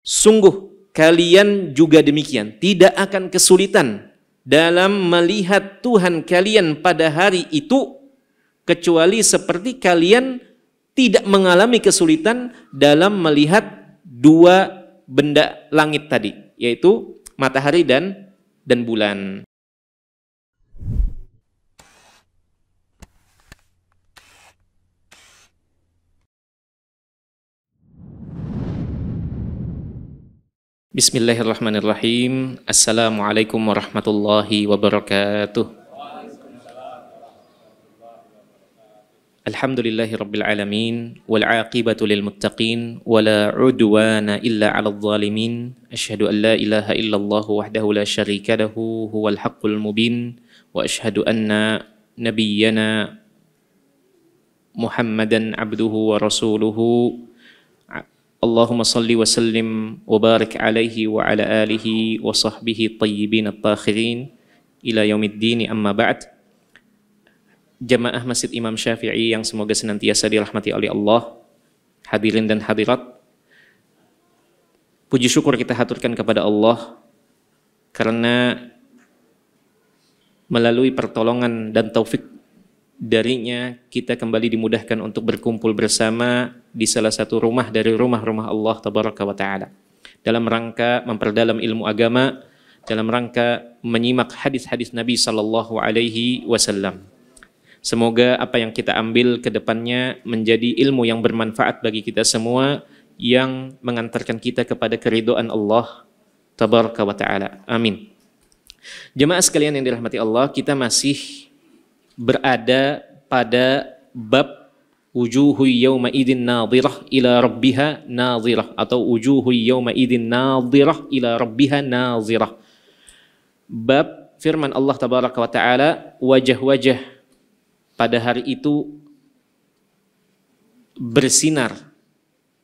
Sungguh kalian juga demikian, tidak akan kesulitan dalam melihat Tuhan kalian pada hari itu, kecuali seperti kalian tidak mengalami kesulitan dalam melihat dua benda langit tadi, yaitu matahari dan bulan. Bismillahirrahmanirrahim. Assalamualaikum warahmatullahi wabarakatuh. Alhamdulillahi rabbil alamin, wal aqibatu lil muttaqin, wala udwana illa 'alal zalimin. Asyhadu an la ilaha illallah wahdahu la syarika lahu, huwal haqqul mubin, wa asyhadu anna nabiyyana Muhammadan abduhu wa rasuluhu. Allahumma salli wa sallim wa barik alaihi wa ala alihi wa sahbihi tayyibin at-takhirin ila yaumiddin, amma ba'd. Jamaah Masjid Imam Syafi'i yang semoga senantiasa dirahmati oleh Allah, hadirin dan hadirat, puji syukur kita haturkan kepada Allah karena melalui pertolongan dan taufik darinya kita kembali dimudahkan untuk berkumpul bersama di salah satu rumah dari rumah-rumah Allah tabaraka wa ta'ala, dalam rangka memperdalam ilmu agama, dalam rangka menyimak hadis-hadis Nabi sallallahu alaihi wasallam. Semoga apa yang kita ambil ke depannya menjadi ilmu yang bermanfaat bagi kita semua, yang mengantarkan kita kepada keridhaan Allah tabaraka wa ta'ala. Amin. Jemaah sekalian yang dirahmati Allah, kita masih berada pada bab wujuhu yawma idin nadhirah ila rabbiha nadhirah, atau wujuhu yawma idin nadhirah ila rabbiha nadhirah. Bab firman Allah tabaraka wa ta'ala, wajah-wajah pada hari itu bersinar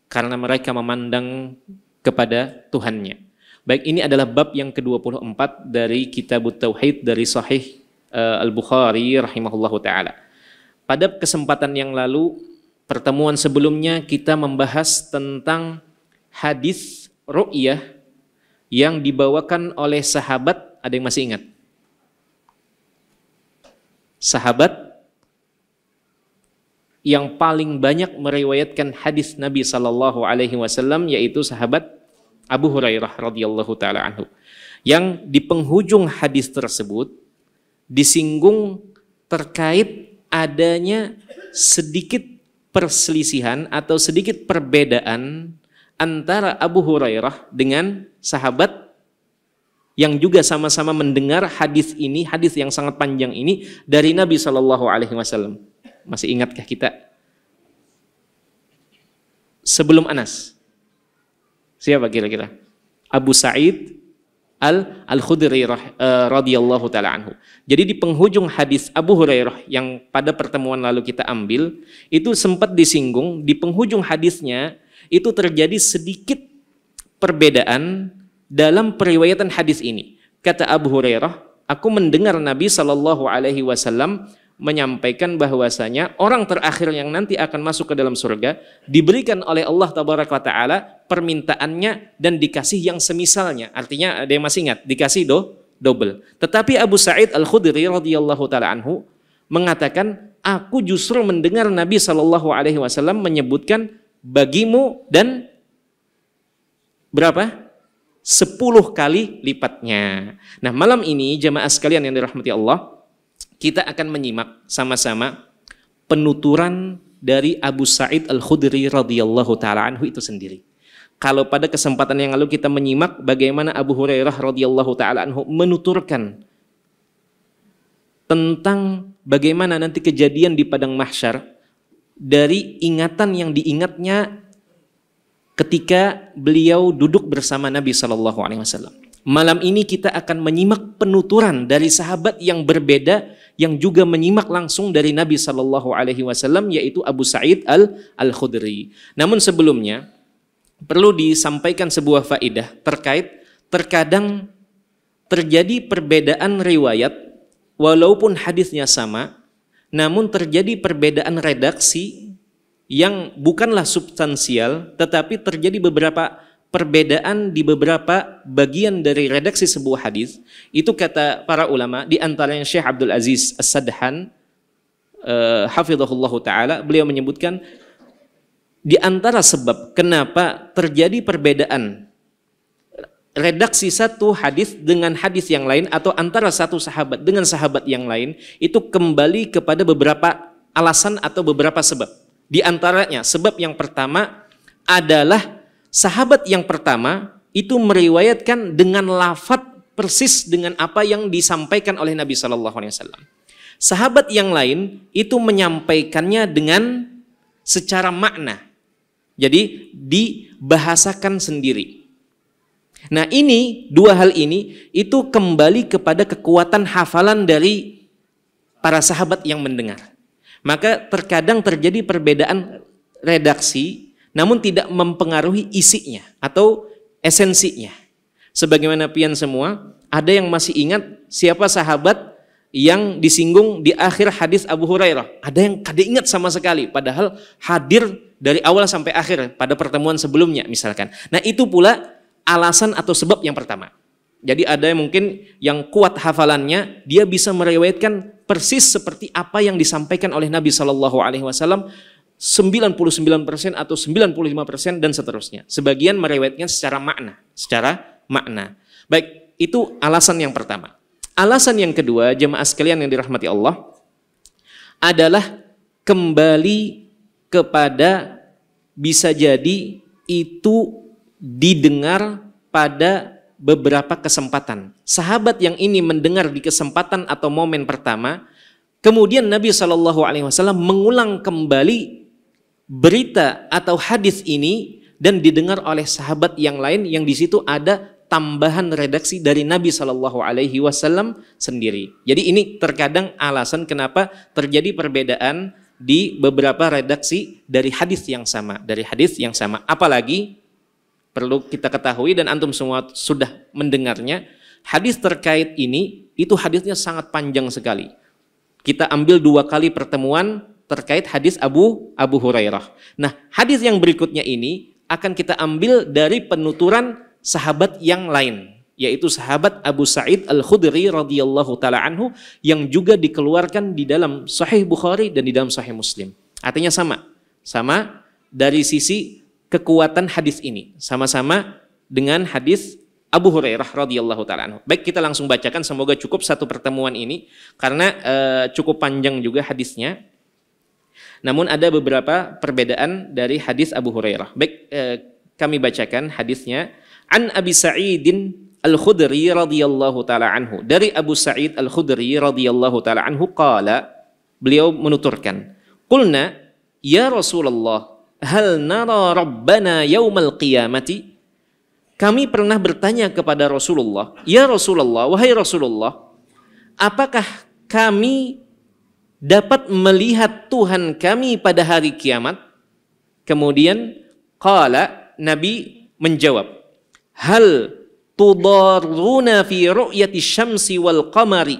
karena mereka memandang kepada Tuhannya. Baik, ini adalah bab yang ke-24 dari Kitabut Tauhid dari Sahih Al-Bukhari rahimahullahu ta'ala. Pada kesempatan yang lalu, pertemuan sebelumnya, kita membahas tentang hadis ru'yah yang dibawakan oleh sahabat. Ada yang masih ingat? Sahabat yang paling banyak meriwayatkan hadis Nabi sallallahu alaihi wasallam, yaitu sahabat Abu Hurairah radhiyallahu ta'ala anhu, yang di penghujung hadis tersebut disinggung terkait adanya sedikit perselisihan atau sedikit perbedaan antara Abu Hurairah dengan sahabat yang juga sama-sama mendengar hadis ini, hadis yang sangat panjang ini dari Nabi sallallahu alaihi wasallam. Masih ingatkah kita? Sebelum Anas, siapa kira-kira? Abu Sa'id Al-Khudri radhiyallahu ta'ala anhu. Jadi di penghujung hadis Abu Hurairah yang pada pertemuan lalu kita ambil, itu sempat disinggung, di penghujung hadisnya itu terjadi sedikit perbedaan dalam periwayatan hadis ini. Kata Abu Hurairah, aku mendengar Nabi sallallahu alaihi wasallam menyampaikan bahwasanya orang terakhir yang nanti akan masuk ke dalam surga diberikan oleh Allah tabaraka wa ta'ala permintaannya dan dikasih yang semisalnya. Artinya ada yang masih ingat, dikasih double. Tetapi Abu Sa'id Al-Khudri radhiyallahu ta'ala anhu mengatakan, aku justru mendengar Nabi sallallahu alaihi wasallam menyebutkan bagimu dan berapa? 10 kali lipatnya. Nah, malam ini jamaah sekalian yang dirahmati Allah, kita akan menyimak sama-sama penuturan dari Abu Sa'id Al-Khudri radhiyallahu ta'ala anhu itu sendiri. Kalau pada kesempatan yang lalu kita menyimak bagaimana Abu Hurairah radhiyallahu ta'ala anhu menuturkan tentang bagaimana nanti kejadian di padang mahsyar dari ingatan yang diingatnya ketika beliau duduk bersama Nabi sallallahu alaihi wasallam. Malam ini kita akan menyimak penuturan dari sahabat yang berbeda yang juga menyimak langsung dari Nabi sallallahu alaihi wasallam, yaitu Abu Sa'id Al-Khudri. Namun sebelumnya perlu disampaikan sebuah faedah terkait terkadang terjadi perbedaan riwayat walaupun hadisnya sama, namun terjadi perbedaan redaksi yang bukanlah substansial, tetapi terjadi beberapa perbedaan di beberapa bagian dari redaksi sebuah hadis, itu kata para ulama, di antaranya Syekh Abdul Aziz As-Sadhan, hafizahullah ta'ala, beliau menyebutkan di antara sebab kenapa terjadi perbedaan redaksi satu hadis dengan hadis yang lain atau antara satu sahabat dengan sahabat yang lain, itu kembali kepada beberapa alasan atau beberapa sebab. Di antaranya sebab yang pertama adalah sahabat yang pertama itu meriwayatkan dengan lafaz persis dengan apa yang disampaikan oleh Nabi Shallallahu Alaihi Wasallam. Sahabat yang lain itu menyampaikannya dengan secara makna, jadi dibahasakan sendiri. Nah ini, dua hal ini itu kembali kepada kekuatan hafalan dari para sahabat yang mendengar. Maka terkadang terjadi perbedaan redaksi namun tidak mempengaruhi isinya atau esensinya. Sebagaimana pian semua, ada yang masih ingat siapa sahabat yang disinggung di akhir hadis Abu Hurairah? Ada yang kada ingat sama sekali, padahal hadir dari awal sampai akhir pada pertemuan sebelumnya misalkan. Nah itu pula alasan atau sebab yang pertama. Jadi ada yang mungkin yang kuat hafalannya, dia bisa meriwayatkan persis seperti apa yang disampaikan oleh Nabi Shallallahu Alaihi Wasallam 99% atau 95% dan seterusnya. Sebagian meriwayatkan secara makna. Baik, itu alasan yang pertama. Alasan yang kedua, jemaah sekalian yang dirahmati Allah, adalah kembali kepada bisa jadi itu didengar pada beberapa kesempatan. Sahabat yang ini mendengar di kesempatan atau momen pertama, kemudian Nabi Shallallahu Alaihi Wasallam mengulang kembali berita atau hadis ini dan didengar oleh sahabat yang lain yang di situ ada tambahan redaksi dari Nabi Shallallahu Alaihi Wasallam sendiri. Jadi ini terkadang alasan kenapa terjadi perbedaan di beberapa redaksi dari hadis yang sama, Apalagi perlu kita ketahui dan antum semua sudah mendengarnya, hadis terkait ini itu hadisnya sangat panjang sekali. Kita ambil 2 kali pertemuan terkait hadis Abu Hurairah. Nah, hadis yang berikutnya ini akan kita ambil dari penuturan sahabat yang lain, yaitu sahabat Abu Sa'id Al-Khudri radhiyallahu taala anhu yang juga dikeluarkan di dalam Sahih Bukhari dan di dalam Sahih Muslim. Artinya sama dari sisi kekuatan hadis ini, sama-sama dengan hadis Abu Hurairah radhiyallahu taala anhu. Baik, kita langsung bacakan, semoga cukup satu pertemuan ini karena cukup panjang juga hadisnya. Namun ada beberapa perbedaan dari hadis Abu Hurairah. Baik, kami bacakan hadisnya. An Abi Sa'idin Al-Khudri radhiyallahu taala anhu. Dari Abu Sa'id Al-Khudri radhiyallahu taala anhu qala, beliau menuturkan, qulna ya Rasulullah, hal nara rabbana yaumal qiyamati? Kami pernah bertanya kepada Rasulullah, ya Rasulullah, wahai Rasulullah, apakah kami dapat melihat Tuhan kami pada hari kiamat? Kemudian qala, Nabi menjawab, hal tudarruna fi ru'yati syamsi wal qamari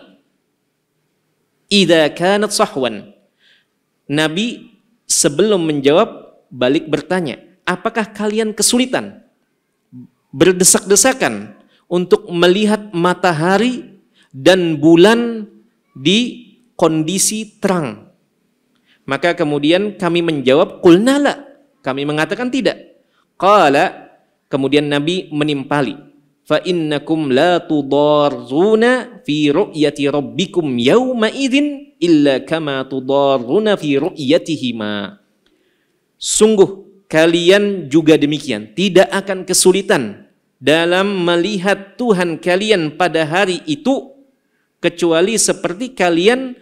idza kanat sahwan? Nabi sebelum menjawab balik bertanya, apakah kalian kesulitan, berdesak-desakan untuk melihat matahari dan bulan di kondisi terang? Maka kemudian kami menjawab, qulna la, kami mengatakan tidak. Qala, kemudian Nabi menimpali, fa innakum la tudarruna fi ru'yati rabbikum yawma idzin illa kama tudarruna fi ru'yatihima. Sungguh kalian juga demikian, tidak akan kesulitan dalam melihat Tuhan kalian pada hari itu kecuali seperti kalian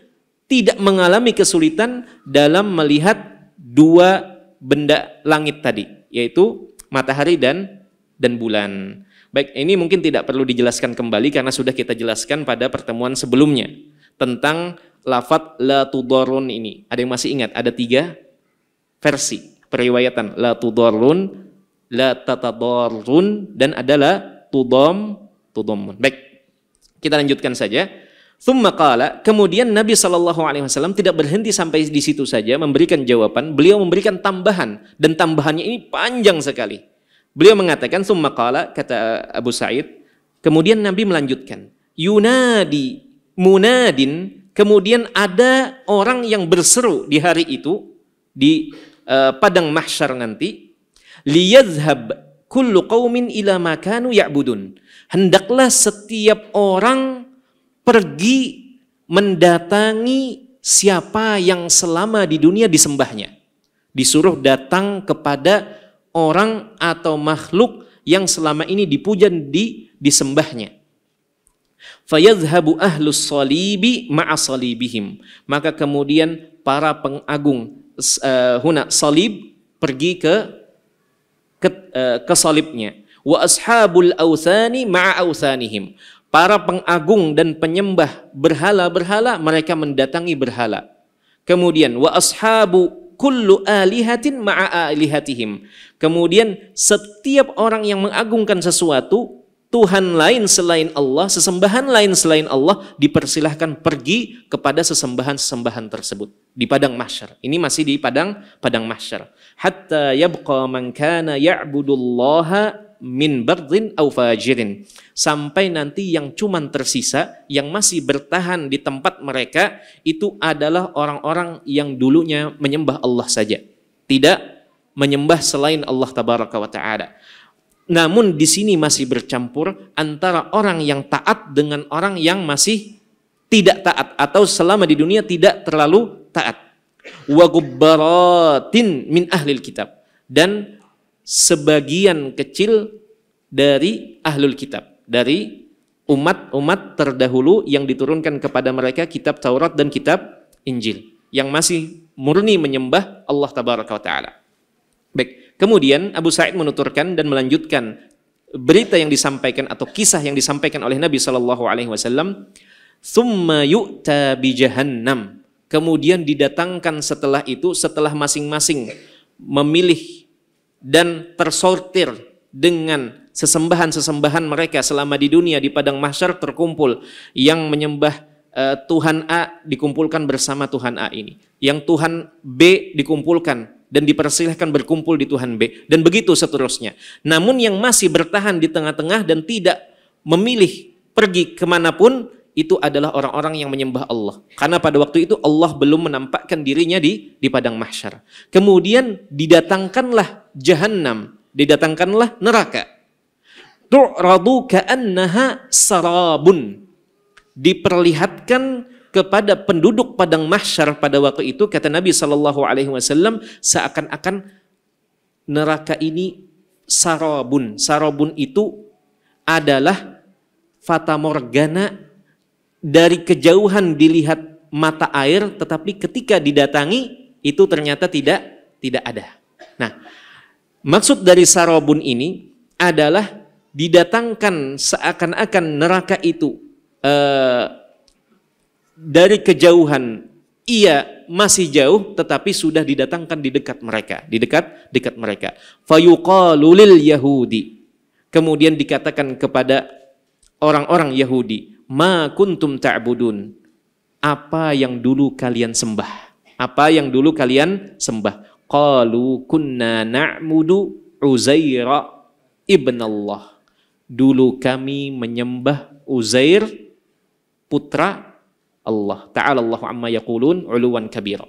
tidak mengalami kesulitan dalam melihat 2 benda langit tadi, yaitu matahari dan bulan. Baik, ini mungkin tidak perlu dijelaskan kembali karena sudah kita jelaskan pada pertemuan sebelumnya tentang lafadz la tudarrun ini. Ada yang masih ingat? Ada 3 versi periwayatan, la tudarrun, la tatadarrun, dan adalah tudammun. Baik, kita lanjutkan saja. Tsumma qala, kemudian Nabi SAW tidak berhenti sampai di situ saja memberikan jawaban, beliau memberikan tambahan, dan tambahannya ini panjang sekali. Beliau mengatakan, "Tsumma qala," kata Abu Sa'id, kemudian Nabi melanjutkan, "Yunadi munadin," kemudian ada orang yang berseru di hari itu, di padang mahsyar nanti, "Liyadhhab kullu qaumin ila ma kanu ya'budun." Hendaklah setiap orang pergi mendatangi siapa yang selama di dunia disembahnya. Disuruh datang kepada orang atau makhluk yang selama ini dipuja, disembahnya. Fayadhhabu ahlus salibi ma'a salibihim. Maka kemudian para pengagung salib pergi ke salibnya. Wa ashabul authani ma'a authanihim. Para pengagung dan penyembah berhala-berhala mereka mendatangi berhala. Kemudian wa ashabu kullu alihatin ma'a alihatihim. Kemudian setiap orang yang mengagungkan sesuatu, Tuhan lain selain Allah, sesembahan lain selain Allah, dipersilahkan pergi kepada sesembahan-sesembahan tersebut di padang mahsyar. Ini masih di padang mahsyar. Hatta yabqa man kana ya'budullaha min bardhin aw fajirin, sampai nanti yang cuman tersisa, yang masih bertahan di tempat mereka itu adalah orang-orang yang dulunya menyembah Allah saja, tidak menyembah selain Allah tabaraka wa taala. Namun di sini masih bercampur antara orang yang taat dengan orang yang masih tidak taat atau selama di dunia tidak terlalu taat. Wa gubbaratin min ahlil kitab, dan sebagian kecil dari ahlul kitab, dari umat-umat terdahulu yang diturunkan kepada mereka kitab Taurat dan kitab Injil, yang masih murni menyembah Allah tabaraka wa taala. Baik, kemudian Abu Sa'id menuturkan dan melanjutkan berita yang disampaikan atau kisah yang disampaikan oleh Nabi sallallahu alaihi wasallam, "Tsumma yu'ta bi jahannam." Kemudian didatangkan setelah itu, setelah masing-masing memilih dan tersortir dengan sesembahan-sesembahan mereka selama di dunia, di padang mahsyar terkumpul yang menyembah Tuhan A dikumpulkan bersama Tuhan A ini, yang Tuhan B dikumpulkan dan dipersilahkan berkumpul di Tuhan B, dan begitu seterusnya. Namun yang masih bertahan di tengah-tengah dan tidak memilih pergi kemanapun, itu adalah orang-orang yang menyembah Allah. Karena pada waktu itu Allah belum menampakkan dirinya di padang mahsyar. Kemudian didatangkanlah jahannam, didatangkanlah neraka. Tu'radu ka'annaha sarabun. Diperlihatkan kepada penduduk padang mahsyar pada waktu itu, kata Nabi sallallahu alaihi wasallam, seakan-akan neraka ini sarabun. Sarabun itu adalah fata morgana, dari kejauhan dilihat mata air, tetapi ketika didatangi itu ternyata tidak ada. Nah, maksud dari sarabun ini adalah didatangkan seakan-akan neraka itu dari kejauhan, ia masih jauh tetapi sudah didatangkan di dekat mereka, di dekat mereka. Fayuqalu lil yahudi, kemudian dikatakan kepada orang-orang Yahudi, ma kuntum ta'budun, apa yang dulu kalian sembah, apa yang dulu kalian sembah. Qalu kunna na'budu Uzaira ibn Allah, dulu kami menyembah Uzair putra Allah. Ta'ala Allahu amma yaqulun 'uluwan kabira.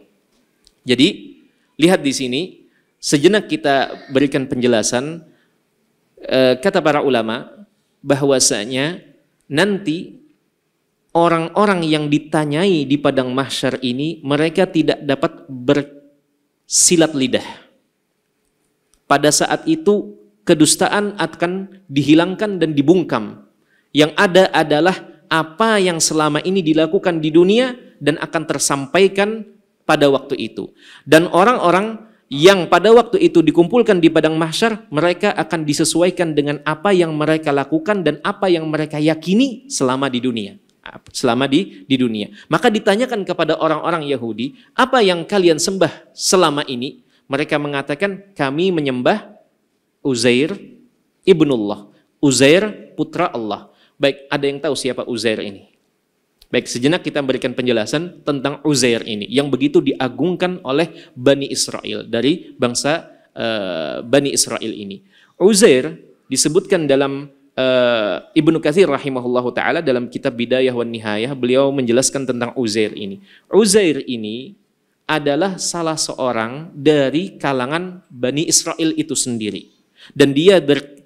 Jadi lihat di sini, sejenak kita berikan penjelasan kata para ulama bahwasanya nanti orang-orang yang ditanyai di padang mahsyar ini, mereka tidak dapat bersilat lidah. Pada saat itu kedustaan akan dihilangkan dan dibungkam. Yang ada adalah apa yang selama ini dilakukan di dunia dan akan tersampaikan pada waktu itu. Dan orang-orang yang pada waktu itu dikumpulkan di padang mahsyar, mereka akan disesuaikan dengan apa yang mereka lakukan dan apa yang mereka yakini selama di dunia. Selama di dunia. Maka ditanyakan kepada orang-orang Yahudi, apa yang kalian sembah selama ini? Mereka mengatakan, kami menyembah Uzair ibnullah, Uzair putra Allah. Baik, ada yang tahu siapa Uzair ini? Baik, sejenak kita berikan penjelasan tentang Uzair ini yang begitu diagungkan oleh Bani Israel, dari bangsa Bani Israel ini. Uzair disebutkan dalam Ibnu Katsir rahimahullahu taala dalam kitab Bidayah wan Nihayah, beliau menjelaskan tentang Uzair ini. Uzair ini adalah salah seorang dari kalangan Bani Israel itu sendiri. Dan dia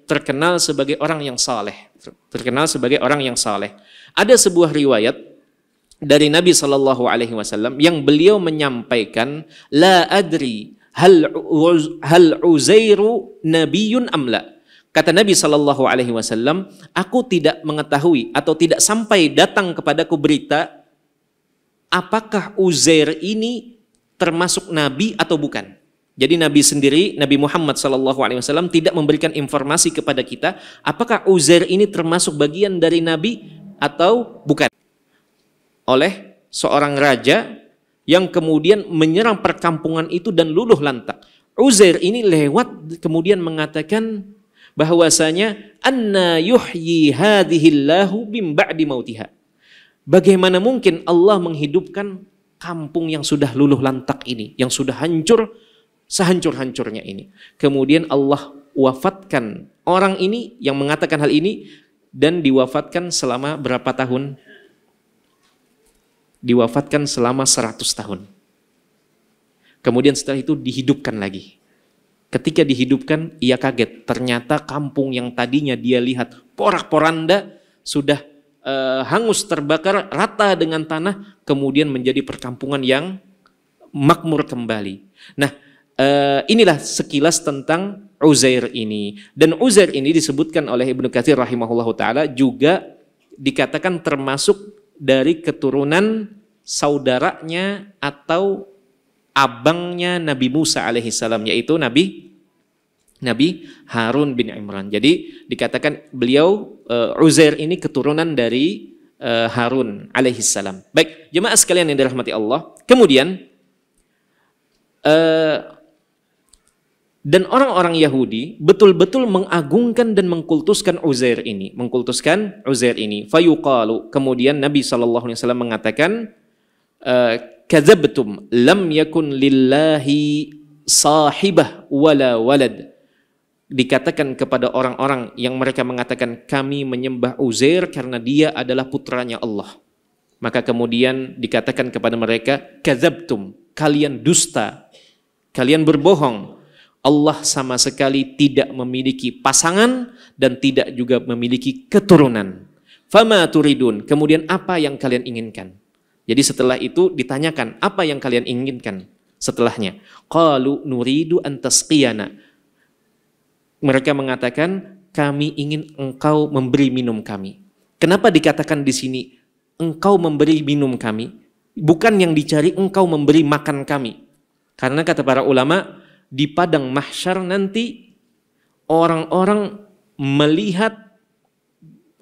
terkenal sebagai orang yang saleh. Terkenal sebagai orang yang saleh. Ada sebuah riwayat dari Nabi SAW yang beliau menyampaikan, la adri hal Uzairu nabiyyun amla. Kata Nabi SAW, aku tidak mengetahui atau tidak sampai datang kepadaku berita apakah Uzair ini termasuk nabi atau bukan. Jadi Nabi sendiri, Nabi Muhammad SAW tidak memberikan informasi kepada kita apakah Uzair ini termasuk bagian dari nabi atau bukan. Oleh seorang raja yang kemudian menyerang perkampungan itu dan luluh lantak. Uzair ini lewat kemudian mengatakan bahwasanya anna yuhyi hadhillahu bim ba'di mautiha. Bagaimana mungkin Allah menghidupkan kampung yang sudah luluh lantak ini, yang sudah hancur sehancur-hancurnya ini. Kemudian Allah wafatkan orang ini yang mengatakan hal ini, dan diwafatkan selama berapa tahun? Diwafatkan selama 100 tahun. Kemudian setelah itu dihidupkan lagi. Ketika dihidupkan, ia kaget. Ternyata kampung yang tadinya dia lihat porak-poranda sudah hangus, terbakar rata dengan tanah, kemudian menjadi perkampungan yang makmur kembali. Nah, inilah sekilas tentang Uzair ini. Dan Uzair ini disebutkan oleh Ibnu Katsir rahimahullahu taala juga dikatakan termasuk dari keturunan saudaranya atau abangnya Nabi Musa alaihissalam, yaitu Nabi Harun bin Imran. Jadi dikatakan beliau Uzair ini keturunan dari Harun alaihissalam. Baik, jemaah sekalian yang dirahmati Allah. Kemudian dan orang-orang Yahudi betul-betul mengagungkan dan mengkultuskan Uzair ini, Fayuqalu, kemudian Nabi SAW mengatakan, kadzabtum lam yakun lillahi sahibah wala walad. Dikatakan kepada orang-orang yang mereka mengatakan kami menyembah Uzair karena dia adalah putranya Allah. Maka kemudian dikatakan kepada mereka, kadzabtum, kalian dusta, kalian berbohong. Allah sama sekali tidak memiliki pasangan dan tidak juga memiliki keturunan. Fama turidun, kemudian apa yang kalian inginkan? Jadi setelah itu ditanyakan, apa yang kalian inginkan setelahnya? Qalu nuridu an tasqiyana. Mereka mengatakan, kami ingin engkau memberi minum kami. Kenapa dikatakan di sini engkau memberi minum kami? Bukan yang dicari engkau memberi makan kami. Karena kata para ulama, di padang mahsyar nanti orang-orang melihat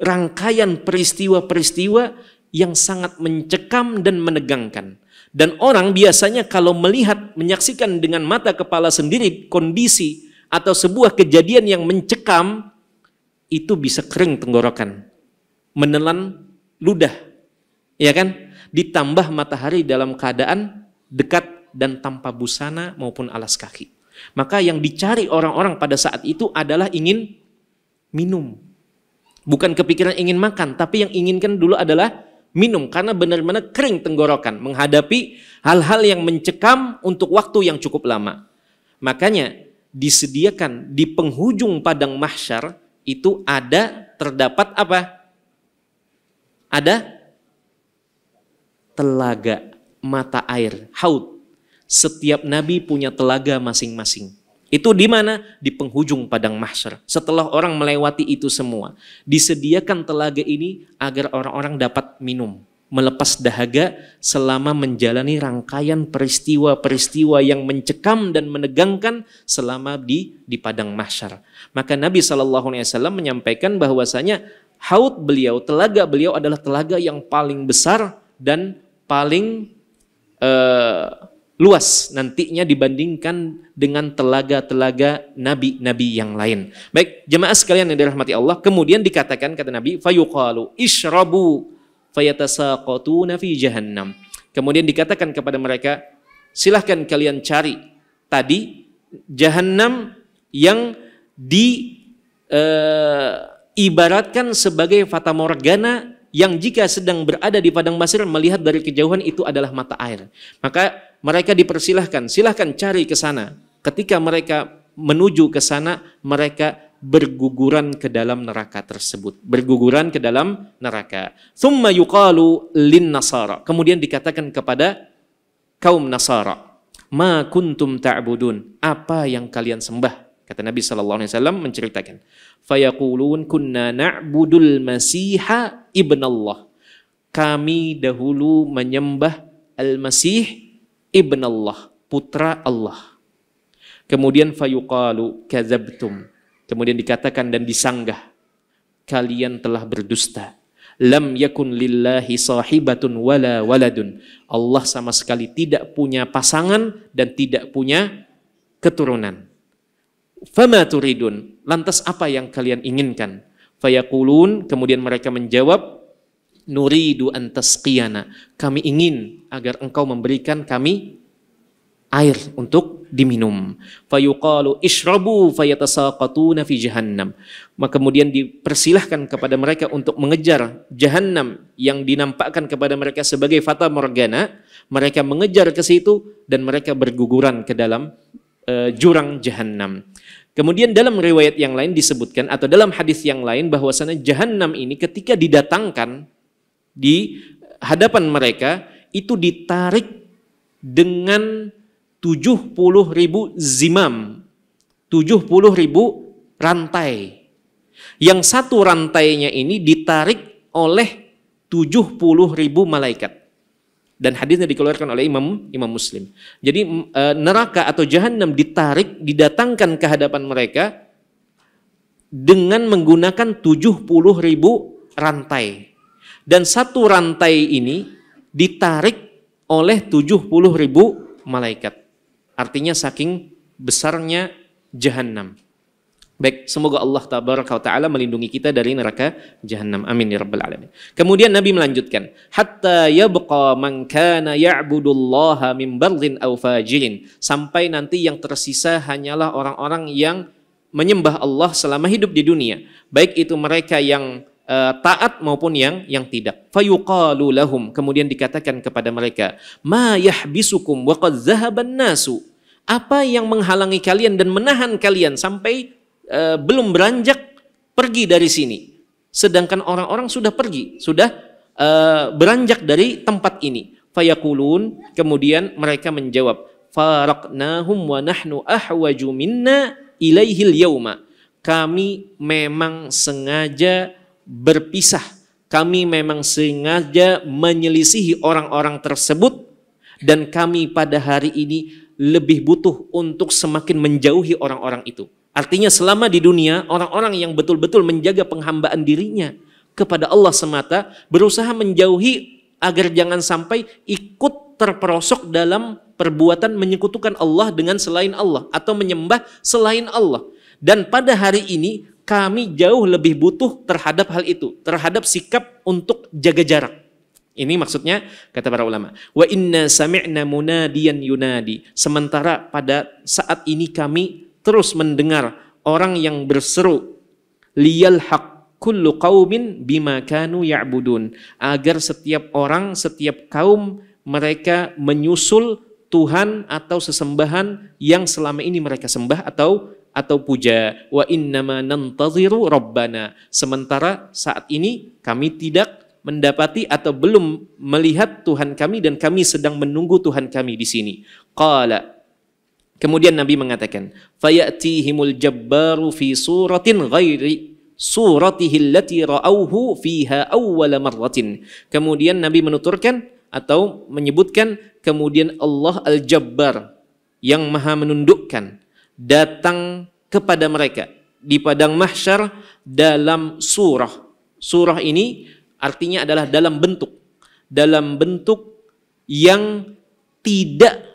rangkaian peristiwa-peristiwa yang sangat mencekam dan menegangkan. Dan orang biasanya kalau melihat, menyaksikan dengan mata kepala sendiri kondisi atau sebuah kejadian yang mencekam, itu bisa kering tenggorokan, menelan ludah, ya kan? Ditambah matahari dalam keadaan dekat dan tanpa busana maupun alas kaki. Maka yang dicari orang-orang pada saat itu adalah ingin minum. Bukan kepikiran ingin makan, tapi yang inginkan dulu adalah minum, karena benar-benar kering tenggorokan menghadapi hal-hal yang mencekam untuk waktu yang cukup lama. Makanya disediakan di penghujung padang mahsyar itu terdapat apa? Ada telaga mata air, haud. Setiap nabi punya telaga masing-masing. Itu di mana? Di penghujung padang mahsyar. Setelah orang melewati itu semua, disediakan telaga ini agar orang-orang dapat minum, melepas dahaga selama menjalani rangkaian peristiwa-peristiwa yang mencekam dan menegangkan selama di padang mahsyar. Maka Nabi SAW menyampaikan bahwasanya haud beliau, telaga beliau adalah telaga yang paling besar dan paling luas nantinya dibandingkan dengan telaga-telaga nabi-nabi yang lain. Baik, jemaah sekalian yang dirahmati Allah, kemudian dikatakan kata Nabi, fayuqalu ishrabu fayatasaqatuna fi jahannam. Kemudian dikatakan kepada mereka, silahkan kalian cari tadi jahannam yang di ibaratkan sebagai fata morgana yang jika sedang berada di padang pasir melihat dari kejauhan itu adalah mata air. Maka mereka dipersilahkan, silahkan cari ke sana. Ketika mereka menuju ke sana, mereka berguguran ke dalam neraka tersebut. Berguguran ke dalam neraka. Thumma yuqalu lin nasara. Kemudian dikatakan kepada kaum Nasara, ma kuntum ta'budun, apa yang kalian sembah? Kata Nabi SAW menceritakan, fayaqulun kunna na'budul masiha ibn Allah. Kami dahulu menyembah al-masih ibn Allah, putra Allah. Kemudian fayuqalu kadzabtum. Kemudian dikatakan dan disanggah, kalian telah berdusta. Lam yakun lillahi sahibatun wala waladun. Allah sama sekali tidak punya pasangan dan tidak punya keturunan. Fama turidun, lantas apa yang kalian inginkan? Fayaqulun, kemudian mereka menjawab, nuridu an tasqiyana, kami ingin agar engkau memberikan kami air untuk diminum. Fayuqalu ishrabu fayatasaqatuna fi jahannam. Maka kemudian dipersilahkan kepada mereka untuk mengejar jahannam yang dinampakkan kepada mereka sebagai fata morgana. Mereka mengejar ke situ dan mereka berguguran ke dalam jurang jahannam. Kemudian dalam riwayat yang lain disebutkan atau dalam hadis yang lain bahwasanya jahannam ini ketika didatangkan di hadapan mereka itu ditarik dengan 70.000 zimam, 70.000 rantai. Yang satu rantainya ini ditarik oleh 70.000 malaikat. Dan hadisnya dikeluarkan oleh Imam Muslim. Jadi neraka atau jahannam ditarik, didatangkan ke hadapan mereka dengan menggunakan 70.000 rantai. Dan satu rantai ini ditarik oleh 70.000 malaikat. Artinya saking besarnya jahannam. Baik, semoga Allah tabaraka wa ta'ala melindungi kita dari neraka jahannam. Amin ya rabbal alamin. Kemudian Nabi melanjutkan, hatta yabqa man kana ya'budullaha min barrin aw fajirin, sampai nanti yang tersisa hanyalah orang-orang yang menyembah Allah selama hidup di dunia, baik itu mereka yang taat maupun yang tidak. Fayuqalu lahum, kemudian dikatakan kepada mereka, ma yahbisukum wa qad zahaban nasu, apa yang menghalangi kalian dan menahan kalian sampai belum beranjak pergi dari sini, sedangkan orang-orang sudah pergi, sudah beranjak dari tempat ini. Fayaqulun, kemudian mereka menjawab, faraqnahum wa nahnu ahwaju minna ilaihil yauma, kami memang sengaja berpisah, kami memang sengaja menyelisihi orang-orang tersebut, dan kami pada hari ini lebih butuh untuk semakin menjauhi orang-orang itu. Artinya selama di dunia, orang-orang yang betul-betul menjaga penghambaan dirinya kepada Allah semata, berusaha menjauhi agar jangan sampai ikut terperosok dalam perbuatan menyekutukan Allah dengan selain Allah atau menyembah selain Allah. Dan pada hari ini kami jauh lebih butuh terhadap hal itu, terhadap sikap untuk jaga jarak. Ini maksudnya kata para ulama. Wa inna sami'na munadiyan yunadi. Sementara pada saat ini kami terus mendengar orang yang berseru, liyal haq kullu qaumin bima kanu ya'budun, agar setiap orang, setiap kaum mereka menyusul Tuhan atau sesembahan yang selama ini mereka sembah atau puja. Wa innama nantaziru rabbana, sementara saat ini kami tidak mendapati atau belum melihat Tuhan kami dan kami sedang menunggu Tuhan kami di sini. Qala, kemudian Nabi mengatakan, fayatihimul jabbaru fi suratin ghairi suratihi allati ra'awhu fiha awwala marratin. Kemudian Nabi menuturkan atau menyebutkan, kemudian Allah Al-Jabbar yang maha menundukkan datang kepada mereka di padang mahsyar dalam surah. Surah ini artinya adalah dalam bentuk yang tidak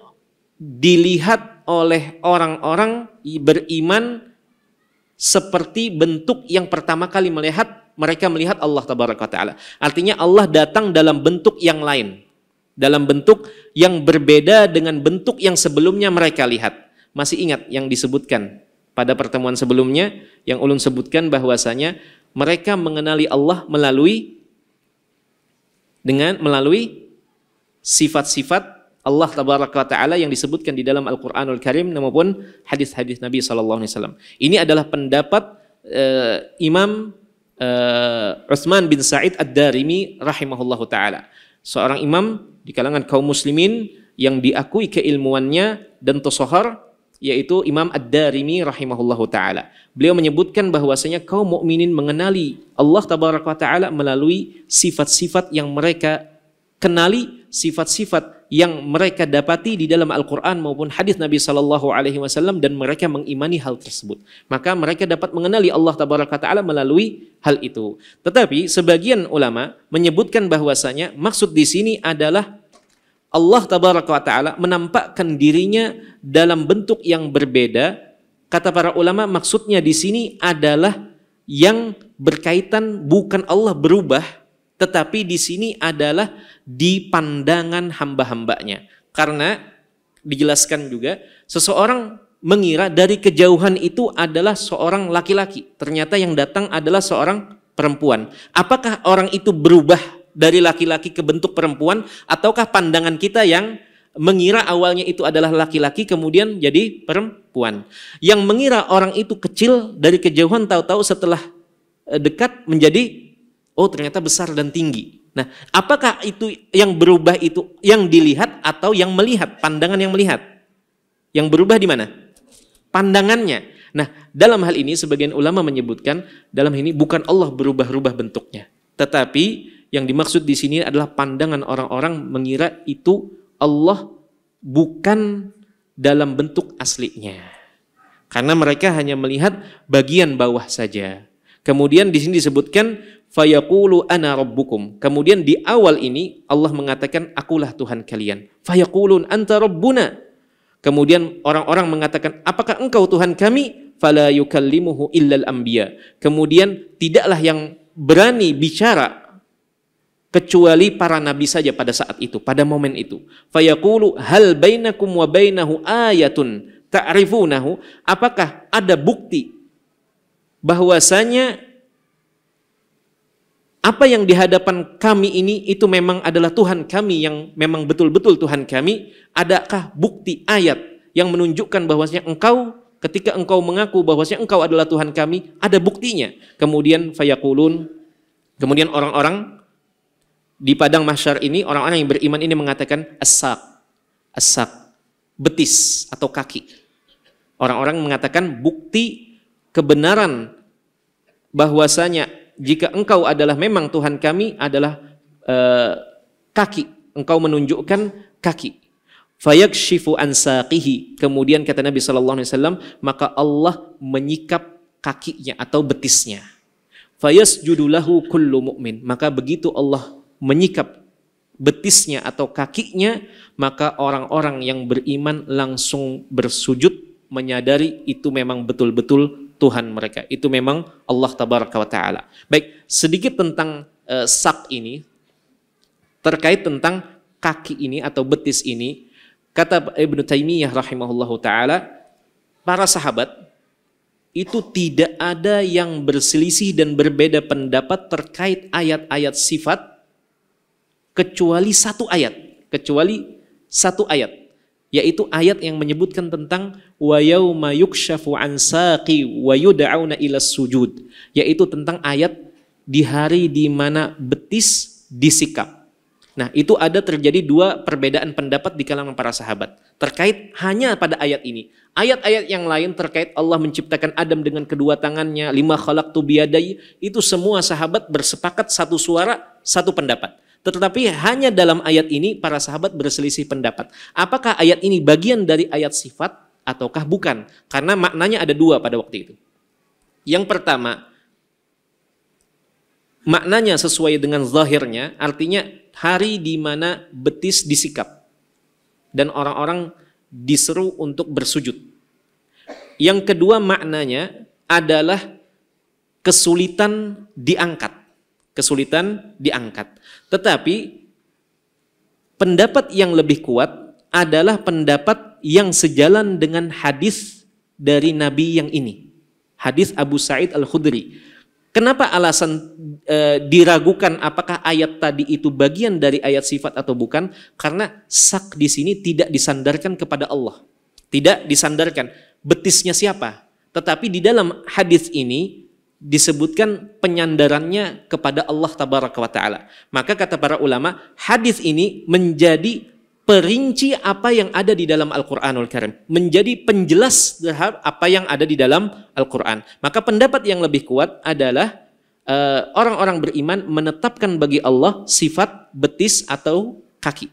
dilihat oleh orang-orang beriman seperti bentuk yang pertama kali mereka melihat Allah tabaraka ta'ala. Artinya Allah datang dalam bentuk yang lain, dalam bentuk yang berbeda dengan bentuk yang sebelumnya mereka lihat. Masih ingat yang disebutkan pada pertemuan sebelumnya yang ulun sebutkan bahwasanya mereka mengenali Allah melalui sifat-sifat Allah tabaraka wa taala yang disebutkan di dalam Al-Qur'anul Karim maupun hadis-hadis Nabi sallallahu alaihi wasallam. Ini adalah pendapat Imam Utsman bin Sa'id Ad-Darimi rahimahullahu taala. Seorang imam di kalangan kaum muslimin yang diakui keilmuannya dan tasahhur, yaitu Imam Ad-Darimi rahimahullahu taala. Beliau menyebutkan bahwasanya kaum mukminin mengenali Allah tabaraka wa taala melalui sifat-sifat yang mereka kenali, sifat-sifat yang mereka dapati di dalam Al-Quran maupun hadis Nabi sallallahu alaihi wasallam, dan mereka mengimani hal tersebut. Maka mereka dapat mengenali Allah tabaraka wa taala melalui hal itu. Tetapi sebagian ulama menyebutkan bahwasanya maksud di sini adalah Allah tabaraka wa taala menampakkan dirinya dalam bentuk yang berbeda. Kata para ulama maksudnya di sini adalah yang berkaitan bukan Allah berubah, tetapi di sini adalah di pandangan hamba-hambanya. Karena dijelaskan juga seseorang mengira dari kejauhan itu adalah seorang laki-laki, ternyata yang datang adalah seorang perempuan. Apakah orang itu berubah dari laki-laki ke bentuk perempuan, ataukah pandangan kita yang mengira awalnya itu adalah laki-laki kemudian jadi perempuan? Yang mengira orang itu kecil dari kejauhan, tahu-tahu setelah dekat menjadi ternyata besar dan tinggi. Nah, apakah itu yang berubah itu yang dilihat atau yang melihat? Pandangan yang melihat. Yang berubah di mana? Pandangannya. Nah, dalam hal ini sebagian ulama menyebutkan dalam ini bukan Allah berubah-ubah bentuknya, tetapi yang dimaksud di sini adalah pandangan orang-orang mengira itu Allah bukan dalam bentuk aslinya. Karena mereka hanya melihat bagian bawah saja. Kemudian di sini disebutkan fayaqulu ana rabbukum. Kemudian di awal ini Allah mengatakan akulah Tuhan kalian. Fayaqulun anta rabbuna. Kemudian orang-orang mengatakan apakah engkau Tuhan kami? Fala yukallimuhu illal anbiya. Kemudian tidaklah yang berani bicara kecuali para nabi saja pada saat itu, pada momen itu. Fayaqulu hal bainakum wa bainahu ayatun ta'rifunahu. Apakah ada bukti bahwasanya apa yang di hadapan kami ini itu memang adalah Tuhan kami yang memang betul-betul Tuhan kami? Adakah bukti ayat yang menunjukkan bahwasanya engkau, ketika engkau mengaku bahwasanya engkau adalah Tuhan kami, ada buktinya? Kemudian fayaqulun, kemudian orang-orang di padang mahsyar ini, orang-orang yang beriman ini mengatakan as-saq, betis atau kaki. Orang-orang mengatakan bukti kebenaran bahwasanya jika engkau adalah memang Tuhan kami adalah kaki, engkau menunjukkan kaki. Fayakshifu an saqihi. Kemudian kata Nabi sallallahu alaihi wasallam, maka Allah menyikap kakinya atau betisnya. Fayasjudu lahu kullu mu'min. Maka begitu Allah menyikap betisnya atau kakinya, maka orang-orang yang beriman langsung bersujud, menyadari itu memang betul-betul Tuhan mereka. Itu memang Allah tabaraka wa ta'ala. Baik, sedikit tentang sak ini, terkait tentang kaki ini atau betis ini. Kata Ibnu Taimiyah rahimahullahu ta'ala, para sahabat itu tidak ada yang berselisih dan berbeda pendapat terkait ayat-ayat sifat kecuali satu ayat, yaitu ayat yang menyebutkan tentang wa yauma yukshafu an saqi wa yud'auna ila sujud, yaitu tentang ayat di hari di mana betis disikap. Nah, itu ada terjadi dua perbedaan pendapat di kalangan para sahabat terkait hanya pada ayat ini. Ayat-ayat yang lain terkait Allah menciptakan Adam dengan kedua tangannya, lima khalaqtu biyadai, itu semua sahabat bersepakat satu suara, satu pendapat. Tetapi hanya dalam ayat ini para sahabat berselisih pendapat. Apakah ayat ini bagian dari ayat sifat ataukah bukan? Karena maknanya ada dua pada waktu itu. Yang pertama, maknanya sesuai dengan zahirnya, artinya hari di mana betis disikap dan orang-orang diseru untuk bersujud. Yang kedua maknanya adalah kesulitan diangkat. Tetapi pendapat yang lebih kuat adalah pendapat yang sejalan dengan hadis dari Nabi yang ini. Hadis Abu Sa'id Al-Khudri. Kenapa alasan diragukan apakah ayat tadi itu bagian dari ayat sifat atau bukan? Karena sak di sini tidak disandarkan kepada Allah. Tidak disandarkan. Betisnya siapa? Tetapi di dalam hadis ini disebutkan penyandarannya kepada Allah Tabaraka wa Ta'ala. Maka kata para ulama, hadis ini menjadi perinci apa yang ada di dalam Al-Quranul Karim. Menjadi penjelas terhadap apa yang ada di dalam Al-Quran. Maka pendapat yang lebih kuat adalah orang-orang beriman menetapkan bagi Allah sifat betis atau kaki.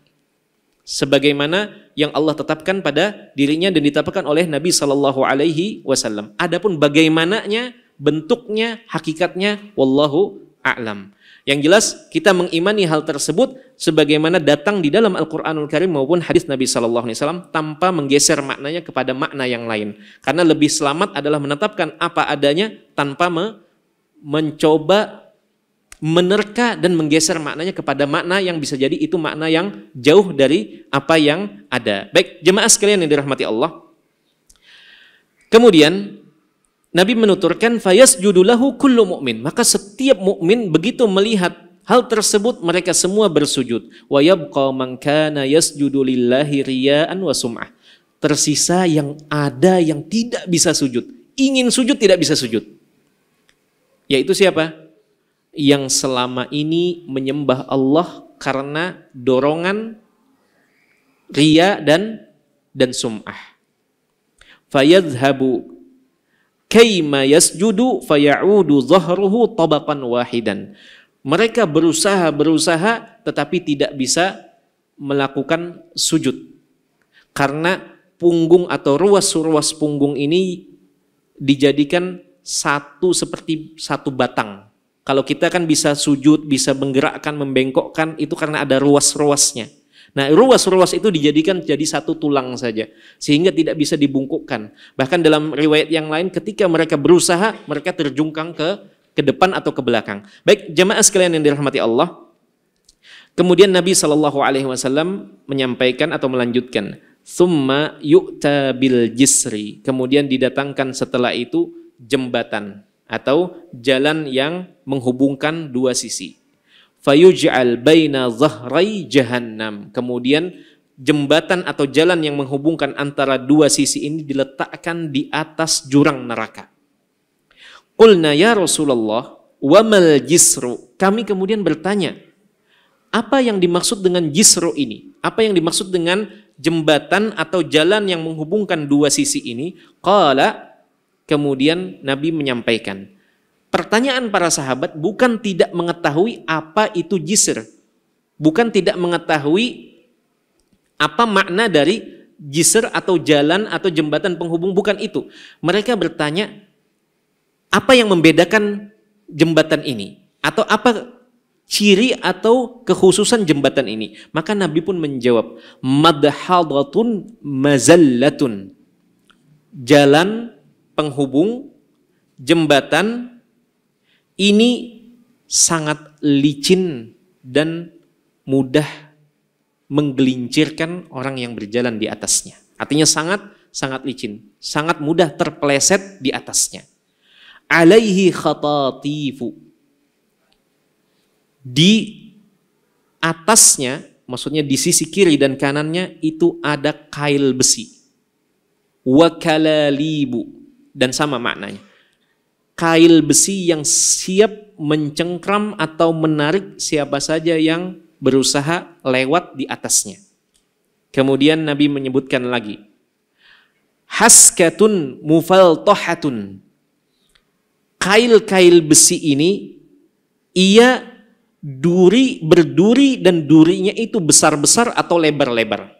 Sebagaimana yang Allah tetapkan pada dirinya dan ditetapkan oleh Nabi SAW. Adapun bagaimananya, bentuknya, hakikatnya, wallahu a'lam. Yang jelas kita mengimani hal tersebut sebagaimana datang di dalam Al-Quranul Karim maupun hadis Nabi SAW tanpa menggeser maknanya kepada makna yang lain. Karena lebih selamat adalah menetapkan apa adanya tanpa mencoba menerka dan menggeser maknanya kepada makna yang bisa jadi itu makna yang jauh dari apa yang ada. Baik, jemaah sekalian yang dirahmati Allah. Kemudian Nabi menuturkan fayasjudu lahu kullu mu'min. Maka setiap mukmin begitu melihat hal tersebut mereka semua bersujud. Wa yabqa man kana yasjudu lillahi riya'an wa sum'ah. Tersisa yang ada yang tidak bisa sujud. Ingin sujud tidak bisa sujud. Yaitu siapa? Yang selama ini menyembah Allah karena dorongan riya dan sum'ah. Fayadhhabu kaima yasjudu fayaudu dhahruhu tabaqan wahidan. Mereka berusaha tetapi tidak bisa melakukan sujud. Karena punggung atau ruas-ruas punggung ini dijadikan seperti satu batang. Kalau kita kan bisa sujud, bisa menggerakkan, membengkokkan, itu karena ada ruas-ruasnya. Nah, ruas-ruas itu dijadikan jadi satu tulang saja, sehingga tidak bisa dibungkukkan. Bahkan dalam riwayat yang lain, ketika mereka berusaha, mereka terjungkang ke depan atau ke belakang. Baik, jemaah sekalian yang dirahmati Allah. Kemudian Nabi SAW menyampaikan atau melanjutkan, "Tsumma yu'ta bil jisri." Kemudian didatangkan setelah itu jembatan atau jalan yang menghubungkan dua sisi. Fayuj'al baina dhahrai jahannam. Kemudian jembatan atau jalan yang menghubungkan antara dua sisi ini diletakkan di atas jurang neraka. Qulna ya Rasulullah, wa mal jisru? Kami kemudian bertanya, apa yang dimaksud dengan jisru ini? Apa yang dimaksud dengan jembatan atau jalan yang menghubungkan dua sisi ini? Qala, kemudian Nabi menyampaikan, pertanyaan para sahabat bukan tidak mengetahui apa itu jisr. Bukan tidak mengetahui apa makna dari jisr atau jalan atau jembatan penghubung. Bukan itu. Mereka bertanya, apa yang membedakan jembatan ini? Atau apa ciri atau kekhususan jembatan ini? Maka Nabi pun menjawab, madhadatun mazallatun. Jalan penghubung, jembatan ini sangat licin dan mudah menggelincirkan orang yang berjalan di atasnya. Artinya sangat licin, sangat mudah terpeleset di atasnya. Alaihi khatatifu. Di atasnya, maksudnya di sisi kiri dan kanannya itu ada kail besi. Wa kalalibu, dan sama maknanya. Kail besi yang siap mencengkram atau menarik siapa saja yang berusaha lewat di atasnya. Kemudian Nabi menyebutkan lagi, haskatun mufaltohatun. Kail-kail besi ini, ia berduri dan durinya itu besar-besar atau lebar-lebar.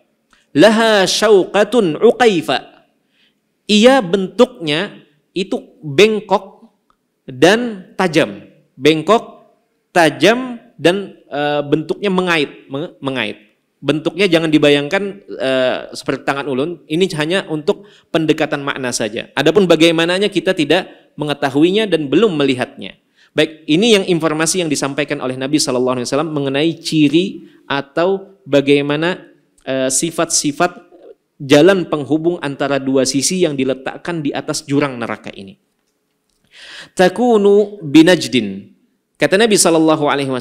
Laha syauqatun uqaifa. Ia bentuknya itu bengkok dan tajam. Bengkok, tajam, dan bentuknya mengait. Bentuknya jangan dibayangkan seperti tangan ulun. Ini hanya untuk pendekatan makna saja. Adapun bagaimananya kita tidak mengetahuinya dan belum melihatnya. Baik, ini yang informasi yang disampaikan oleh Nabi SAW mengenai ciri atau bagaimana sifat-sifat jalan penghubung antara dua sisi yang diletakkan di atas jurang neraka ini. Takunu binajdin. Kata Nabi SAW,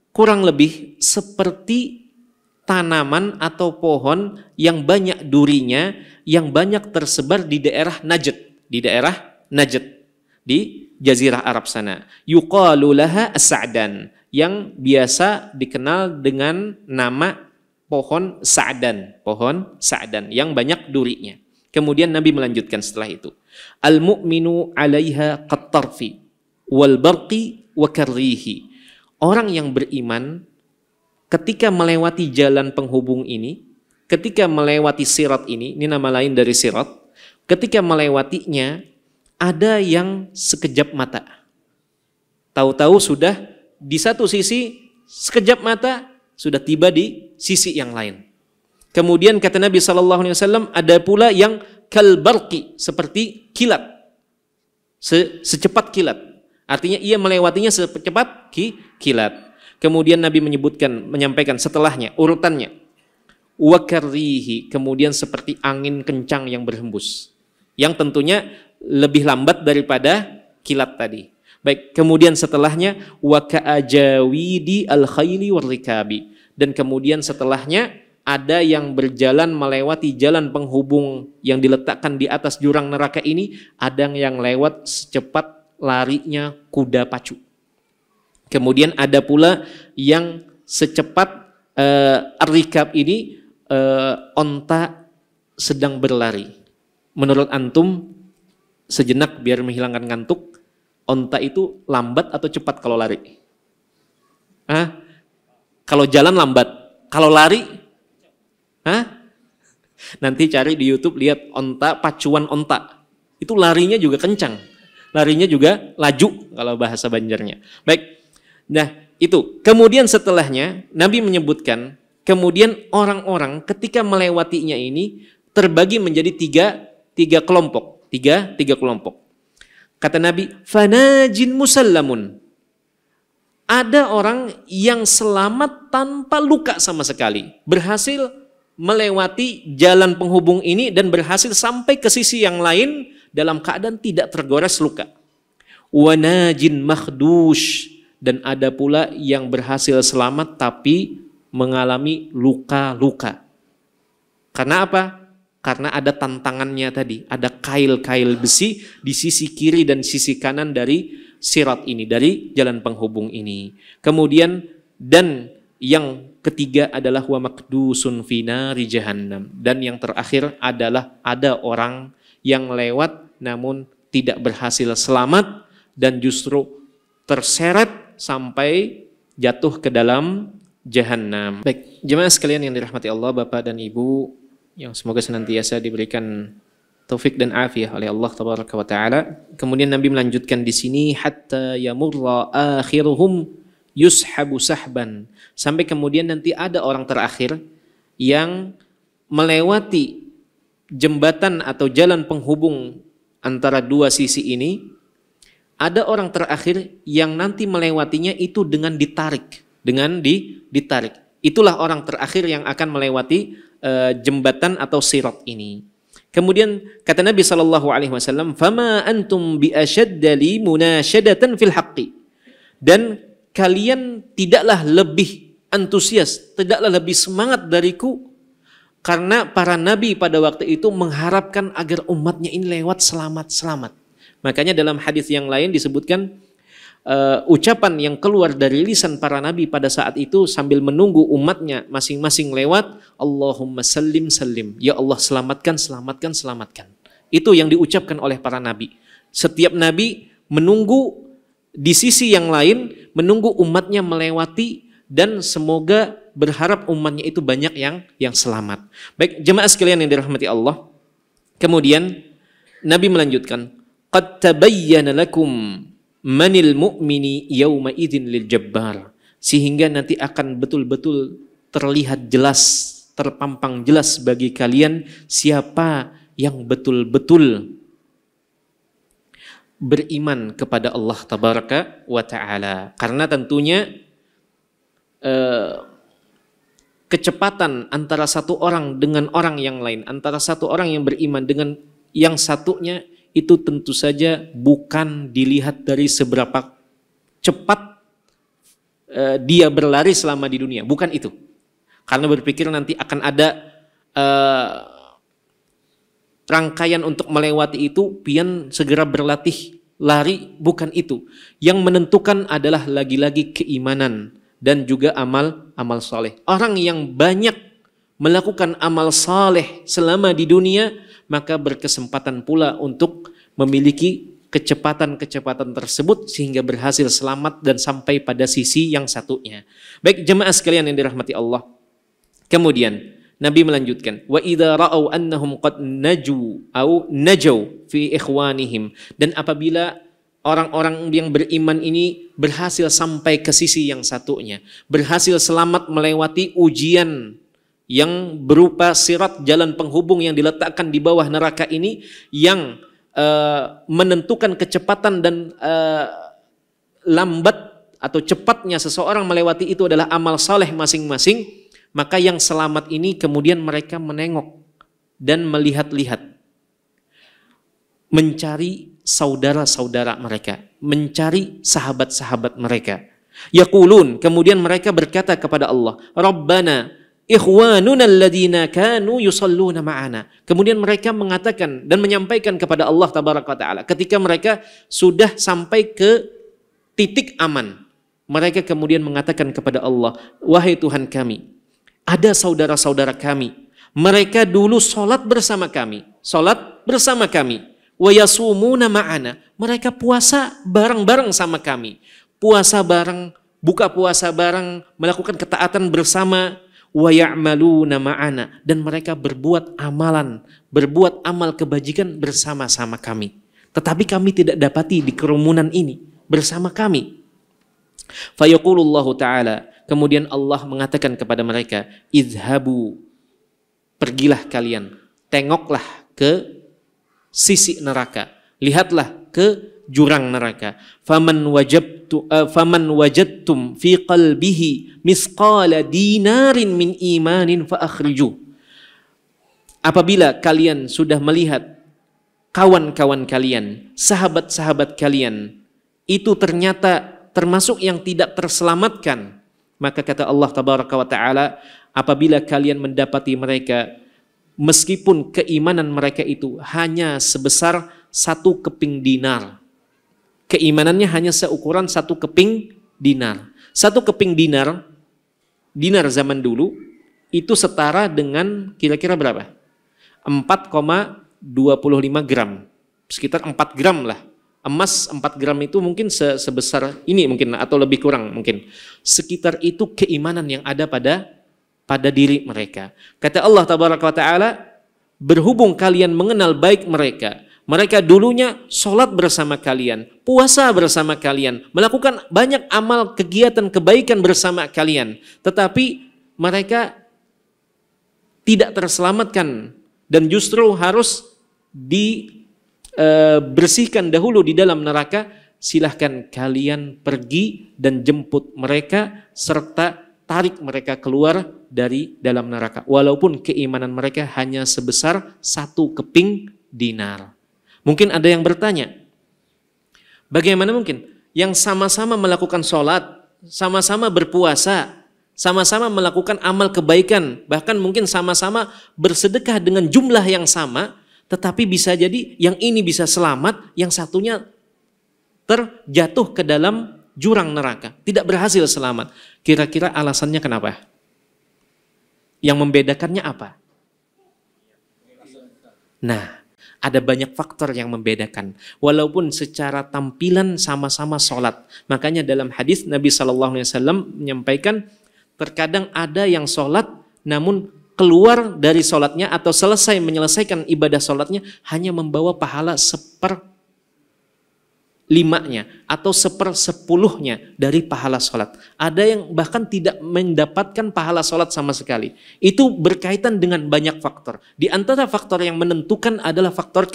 kurang lebih seperti tanaman atau pohon yang banyak durinya, yang banyak tersebar di daerah Najd, di Jazirah Arab sana. Yuqalu laha as-sa'dan, yang biasa dikenal dengan nama pohon sa'dan yang banyak durinya. Kemudian Nabi melanjutkan setelah itu, al-mu'minu 'alaiha qattarfi wal barqi wa karrihi. Orang yang beriman ketika melewati jalan penghubung ini, ketika melewati sirat ini nama lain dari sirat, ketika melewatinya ada yang sekejap mata. Tahu-tahu sudah di satu sisi, sekejap mata sudah tiba di sisi yang lain. Kemudian kata Nabi SAW, ada pula yang kalbarqi, seperti kilat, secepat kilat. Artinya ia melewatinya secepat kilat. Kemudian Nabi menyampaikan setelahnya, urutannya, wakarrihi, kemudian seperti angin kencang yang berhembus, yang tentunya lebih lambat daripada kilat tadi. Baik, kemudian setelahnya wa ka'ajawidi al-khayli warrikabi, dan kemudian setelahnya ada yang berjalan melewati jalan penghubung yang diletakkan di atas jurang neraka ini, ada yang lewat secepat larinya kuda pacu. Kemudian ada pula yang secepat ar-rikab ini onta sedang berlari. Menurut antum, sejenak biar menghilangkan ngantuk, onta itu lambat atau cepat kalau lari? Kalau jalan lambat, kalau lari? Nanti cari di YouTube, lihat onta, pacuan onta. Itu larinya juga kencang, larinya juga laju kalau bahasa Banjarnya. Baik, nah itu. Kemudian setelahnya Nabi menyebutkan, kemudian orang-orang ketika melewatinya ini terbagi menjadi tiga kelompok. Tiga kelompok. Kata Nabi, fanajin musallamun. Ada orang yang selamat tanpa luka sama sekali, berhasil melewati jalan penghubung ini dan berhasil sampai ke sisi yang lain dalam keadaan tidak tergores luka. Wanajin makhdush, dan ada pula yang berhasil selamat tapi mengalami luka-luka. Karena apa? Karena ada tantangannya tadi, ada kail-kail besi di sisi kiri dan sisi kanan dari sirat ini, dari jalan penghubung ini. Kemudian dan yang ketiga adalah wa makdusun fi nari jahannam, dan yang terakhir adalah ada orang yang lewat namun tidak berhasil selamat dan justru terseret sampai jatuh ke dalam jahannam. Baik, jemaah sekalian yang dirahmati Allah, Bapak dan Ibu, yang semoga senantiasa diberikan taufik dan afiyah oleh Allah tabaraka wa taala. Kemudian Nabi melanjutkan di sini, hatta yamurra akhiruhum yushabu sahban, sampai kemudian nanti ada orang terakhir yang melewati jembatan atau jalan penghubung antara dua sisi ini. Ada orang terakhir yang nanti melewatinya itu dengan ditarik, ditarik. Itulah orang terakhir yang akan melewati jembatan atau sirat ini. Kemudian kata Nabi SAW, fama antum bi ashadda li munashadatan fil haqqi, dan kalian tidaklah lebih antusias, tidaklah lebih semangat dariku, karena para nabi pada waktu itu mengharapkan agar umatnya ini lewat selamat-selamat. Makanya dalam hadis yang lain disebutkan ucapan yang keluar dari lisan para nabi pada saat itu sambil menunggu umatnya masing-masing lewat, Allahumma sallim sallim, ya Allah selamatkan, selamatkan, selamatkan. Itu yang diucapkan oleh para nabi. Setiap nabi menunggu di sisi yang lain, menunggu umatnya melewati, dan semoga berharap umatnya itu banyak yang selamat. Baik, jemaah sekalian yang dirahmati Allah. Kemudian Nabi melanjutkan, qad tabayyana lakum manil mu'mini yawma idzin lil jabbar, sehingga nanti akan betul-betul terlihat jelas, terpampang jelas bagi kalian siapa yang betul-betul beriman kepada Allah tabaraka wa ta'ala. Karena tentunya kecepatan antara satu orang dengan orang yang lain, antara satu orang yang beriman dengan yang satunya, itu tentu saja bukan dilihat dari seberapa cepat dia berlari selama di dunia, bukan itu. Karena berpikir nanti akan ada rangkaian untuk melewati itu, pian segera berlatih lari, bukan itu. Yang menentukan adalah lagi-lagi keimanan dan juga amal soleh. Orang yang banyak melakukan amal soleh selama di dunia, maka berkesempatan pula untuk memiliki kecepatan-kecepatan tersebut sehingga berhasil selamat dan sampai pada sisi yang satunya. Baik jemaah sekalian yang dirahmati Allah. Kemudian Nabi melanjutkan, wa idza ra'au annahum qad najaw fi ikhwanihim, dan apabila orang-orang yang beriman ini berhasil sampai ke sisi yang satunya, berhasil selamat melewati ujian yang berupa sirat, jalan penghubung yang diletakkan di bawah neraka ini, yang menentukan kecepatan dan lambat atau cepatnya seseorang melewati itu adalah amal saleh masing-masing, maka yang selamat ini kemudian mereka menengok dan melihat-lihat, mencari saudara-saudara mereka, mencari sahabat-sahabat mereka. Yaqulun, kemudian mereka berkata kepada Allah, Rabbana ikhwanuna alladhina kanu yusalluna ma'ana. Kemudian mereka mengatakan dan menyampaikan kepada Allah tabaraka wa taala ketika mereka sudah sampai ke titik aman. Mereka kemudian mengatakan kepada Allah, wahai Tuhan kami, ada saudara-saudara kami, mereka dulu sholat bersama kami, wa yasumuna ma'ana, mereka puasa bareng-bareng sama kami, puasa bareng, buka puasa bareng, melakukan ketaatan bersama, wa ya'maluna ma'ana, dan mereka berbuat amalan, berbuat amal kebajikan bersama-sama kami. Tetapi kami tidak dapati di kerumunan ini bersama kami. Fayaqulullahu ta'ala, kemudian Allah mengatakan kepada mereka, idhabu, pergilah kalian, tengoklah ke sisi neraka, lihatlah ke jurang neraka. Faman wajadtum fi qalbihi misqala dinarin min imanin fa akhriju. Apabila kalian sudah melihat kawan-kawan kalian, sahabat-sahabat kalian, itu ternyata termasuk yang tidak terselamatkan, maka kata Allah tabaraka wa ta'ala, apabila kalian mendapati mereka, meskipun keimanan mereka itu hanya sebesar 1 keping dinar, keimanannya hanya seukuran 1 keping dinar. 1 keping dinar zaman dulu itu setara dengan kira-kira berapa? 4,25 gram, sekitar 4 gram lah. Emas 4 gram itu mungkin sebesar ini mungkin, atau lebih kurang mungkin. Sekitar itu keimanan yang ada pada diri mereka. Kata Allah tabaraka wa ta'ala, berhubung kalian mengenal baik mereka, mereka dulunya sholat bersama kalian, puasa bersama kalian, melakukan banyak amal kegiatan kebaikan bersama kalian, tetapi mereka tidak terselamatkan dan justru harus dibersihkan dahulu di dalam neraka. Silahkan kalian pergi dan jemput mereka serta tarik mereka keluar dari dalam neraka, walaupun keimanan mereka hanya sebesar 1 keping dinar. Mungkin ada yang bertanya, bagaimana mungkin yang sama-sama melakukan sholat, sama-sama berpuasa, sama-sama melakukan amal kebaikan, bahkan mungkin sama-sama bersedekah dengan jumlah yang sama, tetapi bisa jadi yang ini bisa selamat, yang satunya terjatuh ke dalam jurang neraka, tidak berhasil selamat. Kira-kira alasannya kenapa? Yang membedakannya apa? Nah, ada banyak faktor yang membedakan. Walaupun secara tampilan sama-sama sholat. Makanya dalam hadis Nabi SAW menyampaikan, terkadang ada yang sholat namun keluar dari sholatnya atau selesai menyelesaikan ibadah sholatnya hanya membawa pahala 1/5-nya atau 1/10-nya dari pahala sholat. Ada yang bahkan tidak mendapatkan pahala sholat sama sekali. Itu berkaitan dengan banyak faktor. Di antara faktor yang menentukan adalah faktor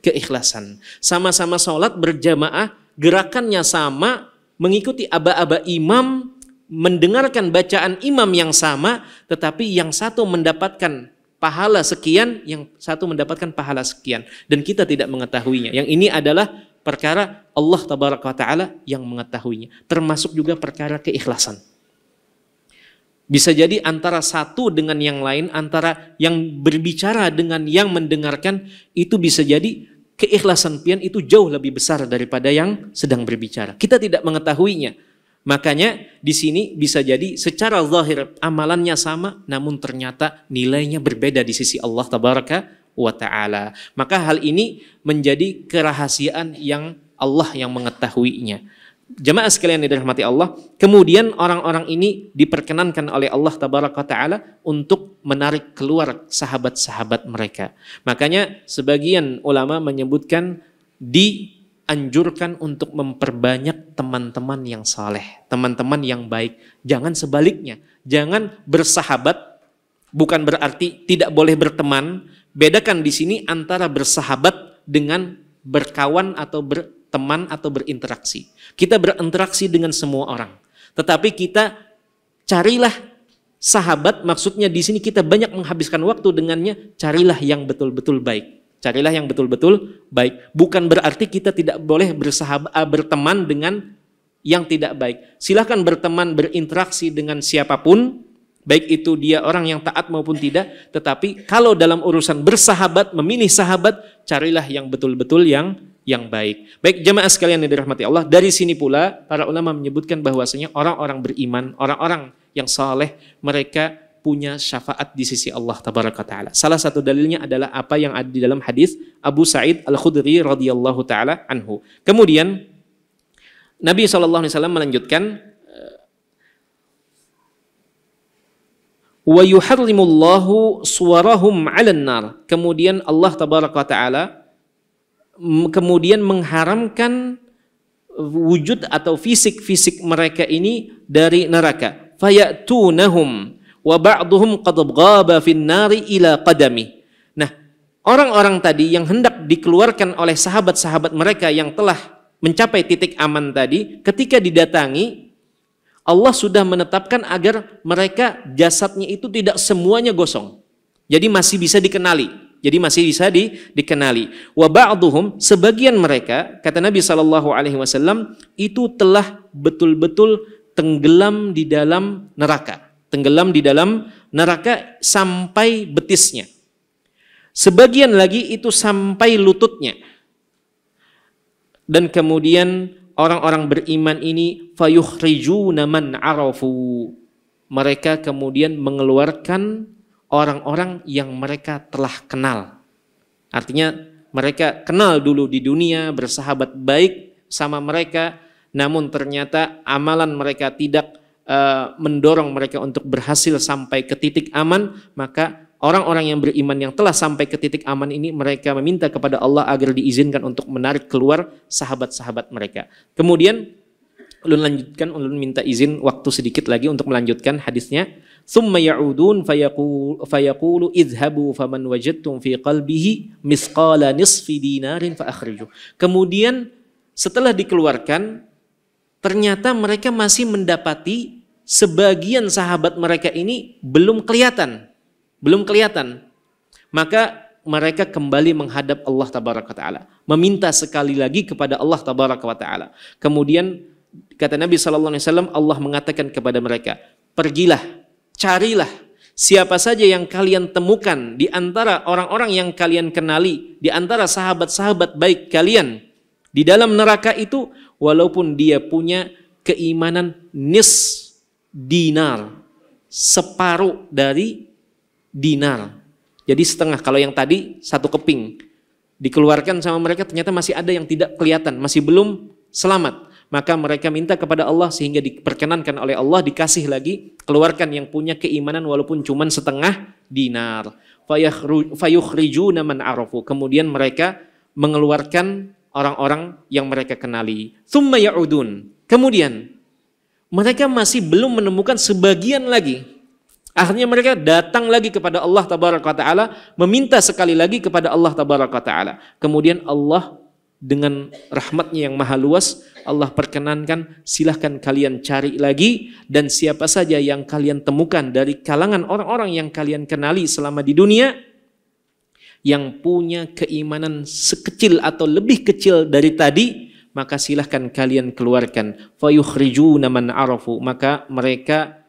keikhlasan. Sama-sama sholat berjamaah, gerakannya sama, mengikuti aba-aba imam, mendengarkan bacaan imam yang sama, tetapi yang satu mendapatkan pahala sekian, yang satu mendapatkan pahala sekian, dan kita tidak mengetahuinya. Yang ini adalah perkara Allah tabaraka wa ta'ala yang mengetahuinya, termasuk juga perkara keikhlasan. Bisa jadi antara satu dengan yang lain, antara yang berbicara dengan yang mendengarkan, itu bisa jadi keikhlasan pian itu jauh lebih besar daripada yang sedang berbicara. Kita tidak mengetahuinya. Makanya di sini bisa jadi secara zahir amalannya sama, namun ternyata nilainya berbeda di sisi Allah tabaraka wa ta'ala. Maka hal ini menjadi kerahasiaan yang Allah yang mengetahuinya. Jemaah sekalian yang dirahmati Allah, kemudian orang-orang ini diperkenankan oleh Allah tabaraka wa ta'ala untuk menarik keluar sahabat-sahabat mereka. Makanya sebagian ulama menyebutkan dianjurkan untuk memperbanyak teman-teman yang saleh, teman-teman yang baik. Jangan sebaliknya, jangan bersahabat, bukan berarti tidak boleh berteman. Bedakan di sini antara bersahabat dengan berkawan atau berteman atau berinteraksi. Kita berinteraksi dengan semua orang, tetapi kita carilah sahabat, maksudnya di sini kita banyak menghabiskan waktu dengannya, carilah yang betul-betul baik. Carilah yang betul-betul baik. Bukan berarti kita tidak boleh berteman dengan yang tidak baik. Silakan berteman, berinteraksi dengan siapapun, baik itu dia orang yang taat maupun tidak. Tetapi kalau dalam urusan bersahabat, memilih sahabat, carilah yang betul-betul yang baik. Baik jemaah sekalian yang dirahmati Allah, dari sini pula para ulama menyebutkan bahwasanya orang-orang beriman, orang-orang yang saleh, mereka punya syafaat di sisi Allah tabaraka ta'ala. Salah satu dalilnya adalah apa yang ada di dalam hadis Abu Sa'id Al-Khudri radhiyallahu ta'ala anhu. Kemudian Nabi SAW melanjutkan, wa yuharrimullahu suwarahum 'alan nar. Kemudian Allah tabaraka ta'ala kemudian mengharamkan wujud atau fisik-fisik mereka ini dari neraka. Fayatunahum wa ba'duhum qad ghaba fin nari ila qadami. Nah, orang-orang tadi yang hendak dikeluarkan oleh sahabat-sahabat mereka yang telah mencapai titik aman tadi, ketika didatangi, Allah sudah menetapkan agar mereka jasadnya itu tidak semuanya gosong. Jadi masih bisa dikenali. Wa ba'duhum, sebagian mereka, kata Nabi SAW, itu telah betul-betul tenggelam di dalam neraka. Sampai betisnya. Sebagian lagi itu sampai lututnya. Dan kemudian orang-orang beriman ini fayukhrijuna man arafu. Mereka kemudian mengeluarkan orang-orang yang mereka telah kenal. Artinya mereka kenal dulu di dunia, bersahabat baik sama mereka, namun ternyata amalan mereka tidak mendorong mereka untuk berhasil sampai ke titik aman. Maka orang-orang yang beriman yang telah sampai ke titik aman ini, mereka meminta kepada Allah agar diizinkan untuk menarik keluar sahabat-sahabat mereka. Kemudian ulun minta izin waktu sedikit lagi untuk melanjutkan hadisnya. Thumma ya'udun fayaqulu idhabu faman wajadtum fi qalbihi misqala nisfi dinarin fa akhriju. Kemudian setelah dikeluarkan, ternyata mereka masih mendapati sebagian sahabat mereka ini belum kelihatan. Maka mereka kembali menghadap Allah tabaraka ta'ala, meminta sekali lagi kepada Allah tabaraka wa ta'ala. Kemudian kata Nabi SAW, Allah mengatakan kepada mereka, pergilah, carilah siapa saja yang kalian temukan di antara orang-orang yang kalian kenali, di antara sahabat-sahabat baik kalian di dalam neraka itu, walaupun dia punya keimanan dinar, separuh dari dinar. Jadi setengah. Kalau yang tadi satu keping dikeluarkan sama mereka, ternyata masih ada yang tidak kelihatan, masih belum selamat. Maka mereka minta kepada Allah sehingga diperkenankan oleh Allah, dikasih lagi, keluarkan yang punya keimanan walaupun cuma setengah dinar. Fayukhrijuna man arafu. Kemudian mereka mengeluarkan orang-orang yang mereka kenali. Thumma ya'udun. Kemudian mereka masih belum menemukan sebagian lagi. Akhirnya mereka datang lagi kepada Allah tabaraka wa ta'ala, meminta sekali lagi kepada Allah tabaraka wa ta'ala. Kemudian Allah dengan rahmatnya yang maha luas, Allah perkenankan silahkan kalian cari lagi, dan siapa saja yang kalian temukan dari kalangan orang-orang yang kalian kenali selama di dunia yang punya keimanan sekecil atau lebih kecil dari tadi, maka silahkan kalian keluarkan. Fayukhrijuna man arafu, maka mereka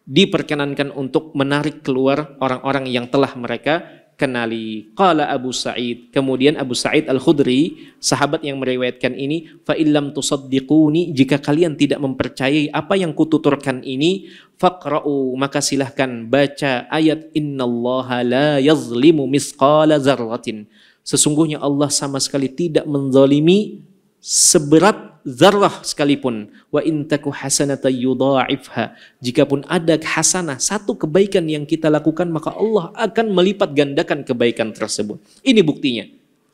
diperkenankan untuk menarik keluar orang-orang yang telah mereka kenali. Qala Abu Sa'id, kemudian Abu Sa'id Al-Khudri, sahabat yang meriwayatkan ini, fa illam tusaddiquni, jika kalian tidak mempercayai apa yang kututurkan ini, faqra'u, maka silahkan baca ayat innallaha la yazlimu misqala dzarratin. Sesungguhnya Allah sama sekali tidak menzalimi seberat zarrah sekalipun. Wa in taku hasanatan yudha'ifha, jikapun ada hasanah, satu kebaikan yang kita lakukan, maka Allah akan melipat gandakan kebaikan tersebut. Ini buktinya.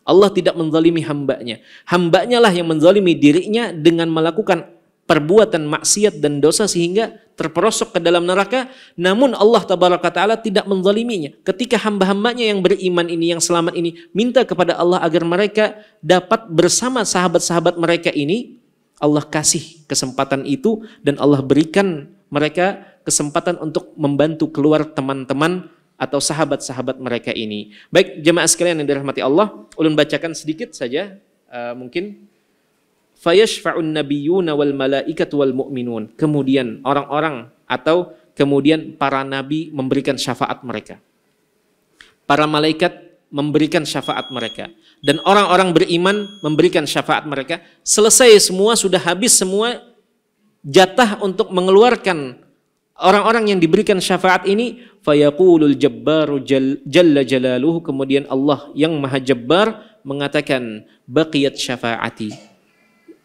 Allah tidak menzalimi hambanya. Hambanya lah yang menzalimi dirinya dengan melakukan perbuatan maksiat dan dosa sehingga terperosok ke dalam neraka. Namun Allah tabaraka ta'ala tidak menzaliminya. Ketika hamba-hambanya yang beriman ini, yang selamat ini, minta kepada Allah agar mereka dapat bersama sahabat-sahabat mereka ini, Allah kasih kesempatan itu, dan Allah berikan mereka kesempatan untuk membantu keluar teman-teman atau sahabat-sahabat mereka ini. Baik jemaah sekalian yang dirahmati Allah, ulun bacakan sedikit saja mungkin. Fayashfa'un nabiyyuna wal malaikatu wal mu'minun. Kemudian orang-orang atau kemudian para nabi memberikan syafaat mereka. Para malaikat memberikan syafaat mereka. Dan orang-orang beriman memberikan syafaat mereka. Selesai semua, sudah habis semua jatah untuk mengeluarkan orang-orang yang diberikan syafaat ini. Fayaqulul jabbaru jalla jalaluhu, kemudian Allah yang maha jabbar mengatakan, baqiyat syafaati.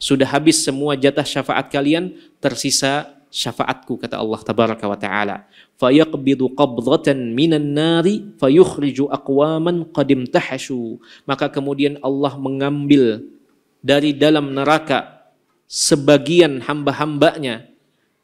Sudah habis semua jatah syafaat kalian, tersisa syafaatku, kata Allah tabaraka wa ta'ala. Fayaqbidu qabdatan minan nari fayukhriju aqwaman qadim tahashu. Maka kemudian Allah mengambil dari dalam neraka sebagian hamba-hambanya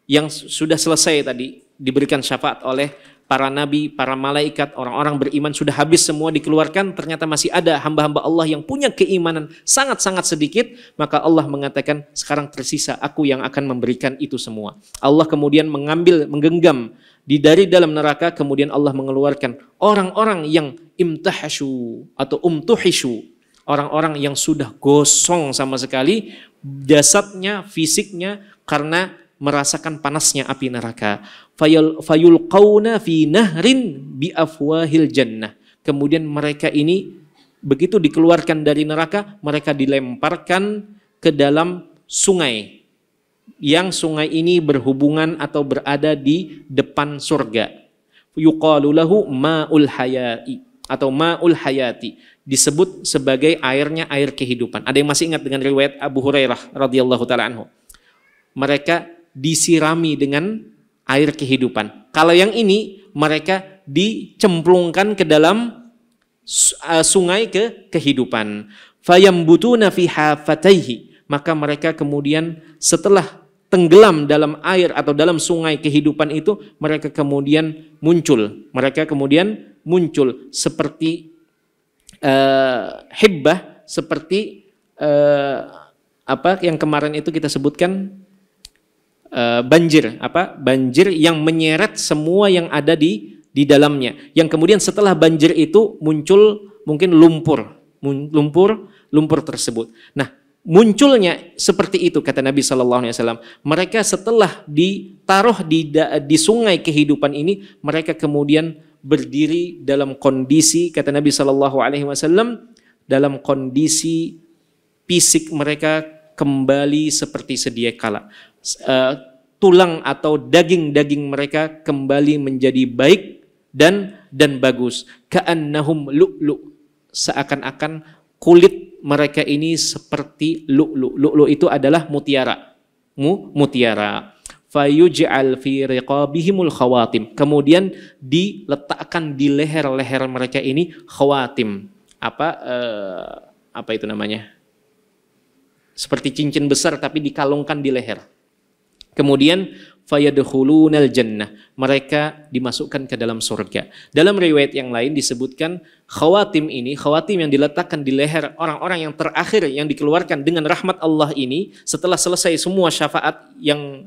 yang sudah selesai tadi diberikan syafaat oleh para nabi, para malaikat, orang-orang beriman, sudah habis semua dikeluarkan, ternyata masih ada hamba-hamba Allah yang punya keimanan sangat-sangat sedikit, maka Allah mengatakan, sekarang tersisa aku yang akan memberikan itu semua. Allah kemudian menggenggam dari dalam neraka, kemudian Allah mengeluarkan orang-orang yang imtahashu atau umtuhishu, orang-orang yang sudah gosong sama sekali jasadnya, fisiknya, karena merasakan panasnya api neraka. Fayulqauna fi nahrin bi afwahil jannah. Kemudian mereka ini begitu dikeluarkan dari neraka, mereka dilemparkan ke dalam sungai. Yang sungai ini berhubungan atau berada di depan surga. Yuqalu lahu ma'ul hayati atau ma'ul hayati, disebut sebagai airnya air kehidupan. Ada yang masih ingat dengan riwayat Abu Hurairah radhiyallahu taala anhu? Mereka disirami dengan air kehidupan. Kalau yang ini mereka dicemplungkan ke dalam sungai kehidupan. Fayambutuna fi hafataihi, maka mereka kemudian setelah tenggelam dalam air atau dalam sungai kehidupan itu, mereka kemudian muncul seperti hibbah, seperti apa yang kemarin itu kita sebutkan, banjir yang menyeret semua yang ada di dalamnya, yang kemudian setelah banjir itu muncul mungkin lumpur tersebut. Nah, munculnya seperti itu kata Nabi SAW. Mereka setelah ditaruh di sungai kehidupan ini, mereka kemudian berdiri dalam kondisi, kata Nabi SAW, dalam kondisi fisik mereka kembali seperti sedia kala. Tulang atau daging-daging mereka kembali menjadi baik dan bagus. Ka'annahum lu'lu', seakan-akan kulit mereka ini seperti lu'lu'. Lu'lu' itu adalah mutiara. Fayuj'al fi riqabihimul khawatim. Kemudian diletakkan di leher-leher mereka ini khawatim. Apa itu namanya? Seperti cincin besar tapi dikalungkan di leher. Kemudian fayadkhulunal jannah. Mereka dimasukkan ke dalam surga. Dalam riwayat yang lain disebutkan khawatim yang diletakkan di leher orang-orang yang terakhir yang dikeluarkan dengan rahmat Allah ini setelah selesai semua syafaat yang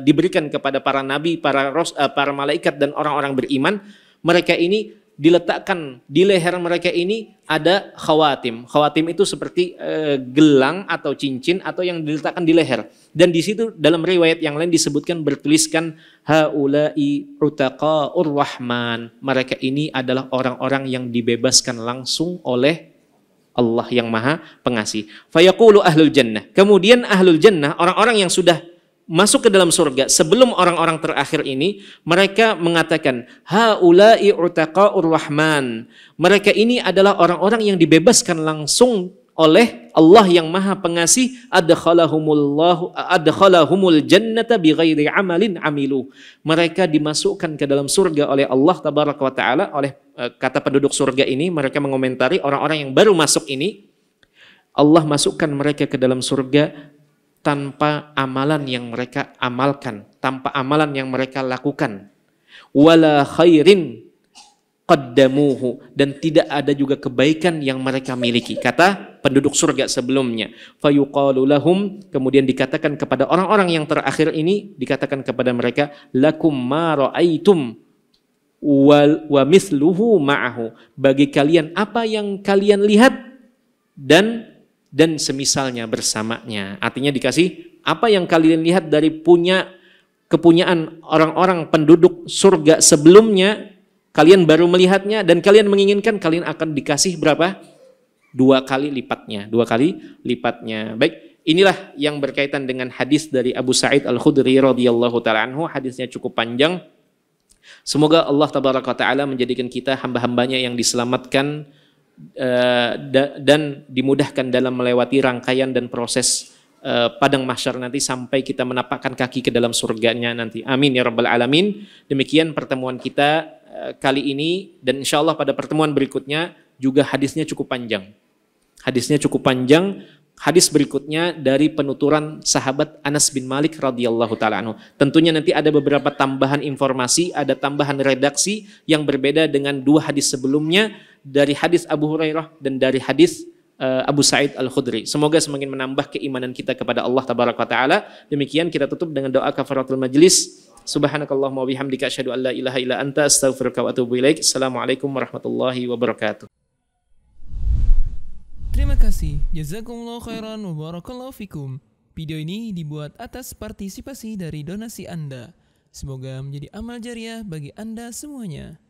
diberikan kepada para nabi, para malaikat dan orang-orang beriman, mereka ini diletakkan di leher mereka ini ada khawatim. Khawatim itu seperti gelang atau cincin atau yang diletakkan di leher. Dan di situ dalam riwayat yang lain disebutkan bertuliskan haula'i utaqa'ur rahman. Mereka ini adalah orang-orang yang dibebaskan langsung oleh Allah yang Maha Pengasih. Fayaqulu ahlul jannah. Kemudian ahlul jannah, orang-orang yang sudah masuk ke dalam surga sebelum orang-orang terakhir ini, mereka mengatakan haula'i utaqa'ur rahman. Mereka ini adalah orang-orang yang dibebaskan langsung oleh Allah yang Maha Pengasih, adkhalahumul jannata bighairi amalin amilu. Mereka dimasukkan ke dalam surga oleh Allah tabaraka wa taala. Oleh kata penduduk surga ini, mereka mengomentari orang-orang yang baru masuk ini, Allah masukkan mereka ke dalam surga tanpa amalan yang mereka amalkan, tanpa amalan yang mereka lakukan. Wala khairin qaddamuhu, dan tidak ada juga kebaikan yang mereka miliki, kata penduduk surga sebelumnya. Fayuqalu lahum, kemudian dikatakan kepada orang-orang yang terakhir ini, dikatakan kepada mereka, lakum ma ra'aitum wa mithluhu ma'ahu, bagi kalian apa yang kalian lihat dan semisalnya bersamanya. Artinya dikasih apa yang kalian lihat dari kepunyaan orang-orang penduduk surga sebelumnya, kalian baru melihatnya dan kalian menginginkan, kalian akan dikasih berapa? 2 kali lipatnya. Baik, inilah yang berkaitan dengan hadis dari Abu Sa'id Al-Khudri radhiyallahu taala anhu. Hadisnya cukup panjang. Semoga Allah tabaraka taala menjadikan kita hamba-hambanya yang diselamatkan dan dimudahkan dalam melewati rangkaian dan proses padang mahsyar nanti sampai kita menapakkan kaki ke dalam surganya nanti. Amin ya rabbal alamin. Demikian pertemuan kita kali ini, dan insya Allah pada pertemuan berikutnya juga hadisnya cukup panjang. Hadis berikutnya dari penuturan sahabat Anas bin Malik radhiyallahu taala anhu. Tentunya nanti ada beberapa tambahan informasi, ada tambahan redaksi yang berbeda dengan 2 hadis sebelumnya, dari hadis Abu Hurairah dan dari hadis Abu Sa'id Al-Khudri. Semoga semakin menambah keimanan kita kepada Allah tabaraka taala. Demikian kita tutup dengan doa kafaratul majlis. Subhanakallahumma wa bihamdika asyhadu an la ilaha illa anta astaghfiruka wa atubu ilaik. Assalamualaikum warahmatullahi wabarakatuh. Terima kasih. Jazakumullahu khairan wa barakallahu fikum. Video ini dibuat atas partisipasi dari donasi Anda. Semoga menjadi amal jariah bagi Anda semuanya.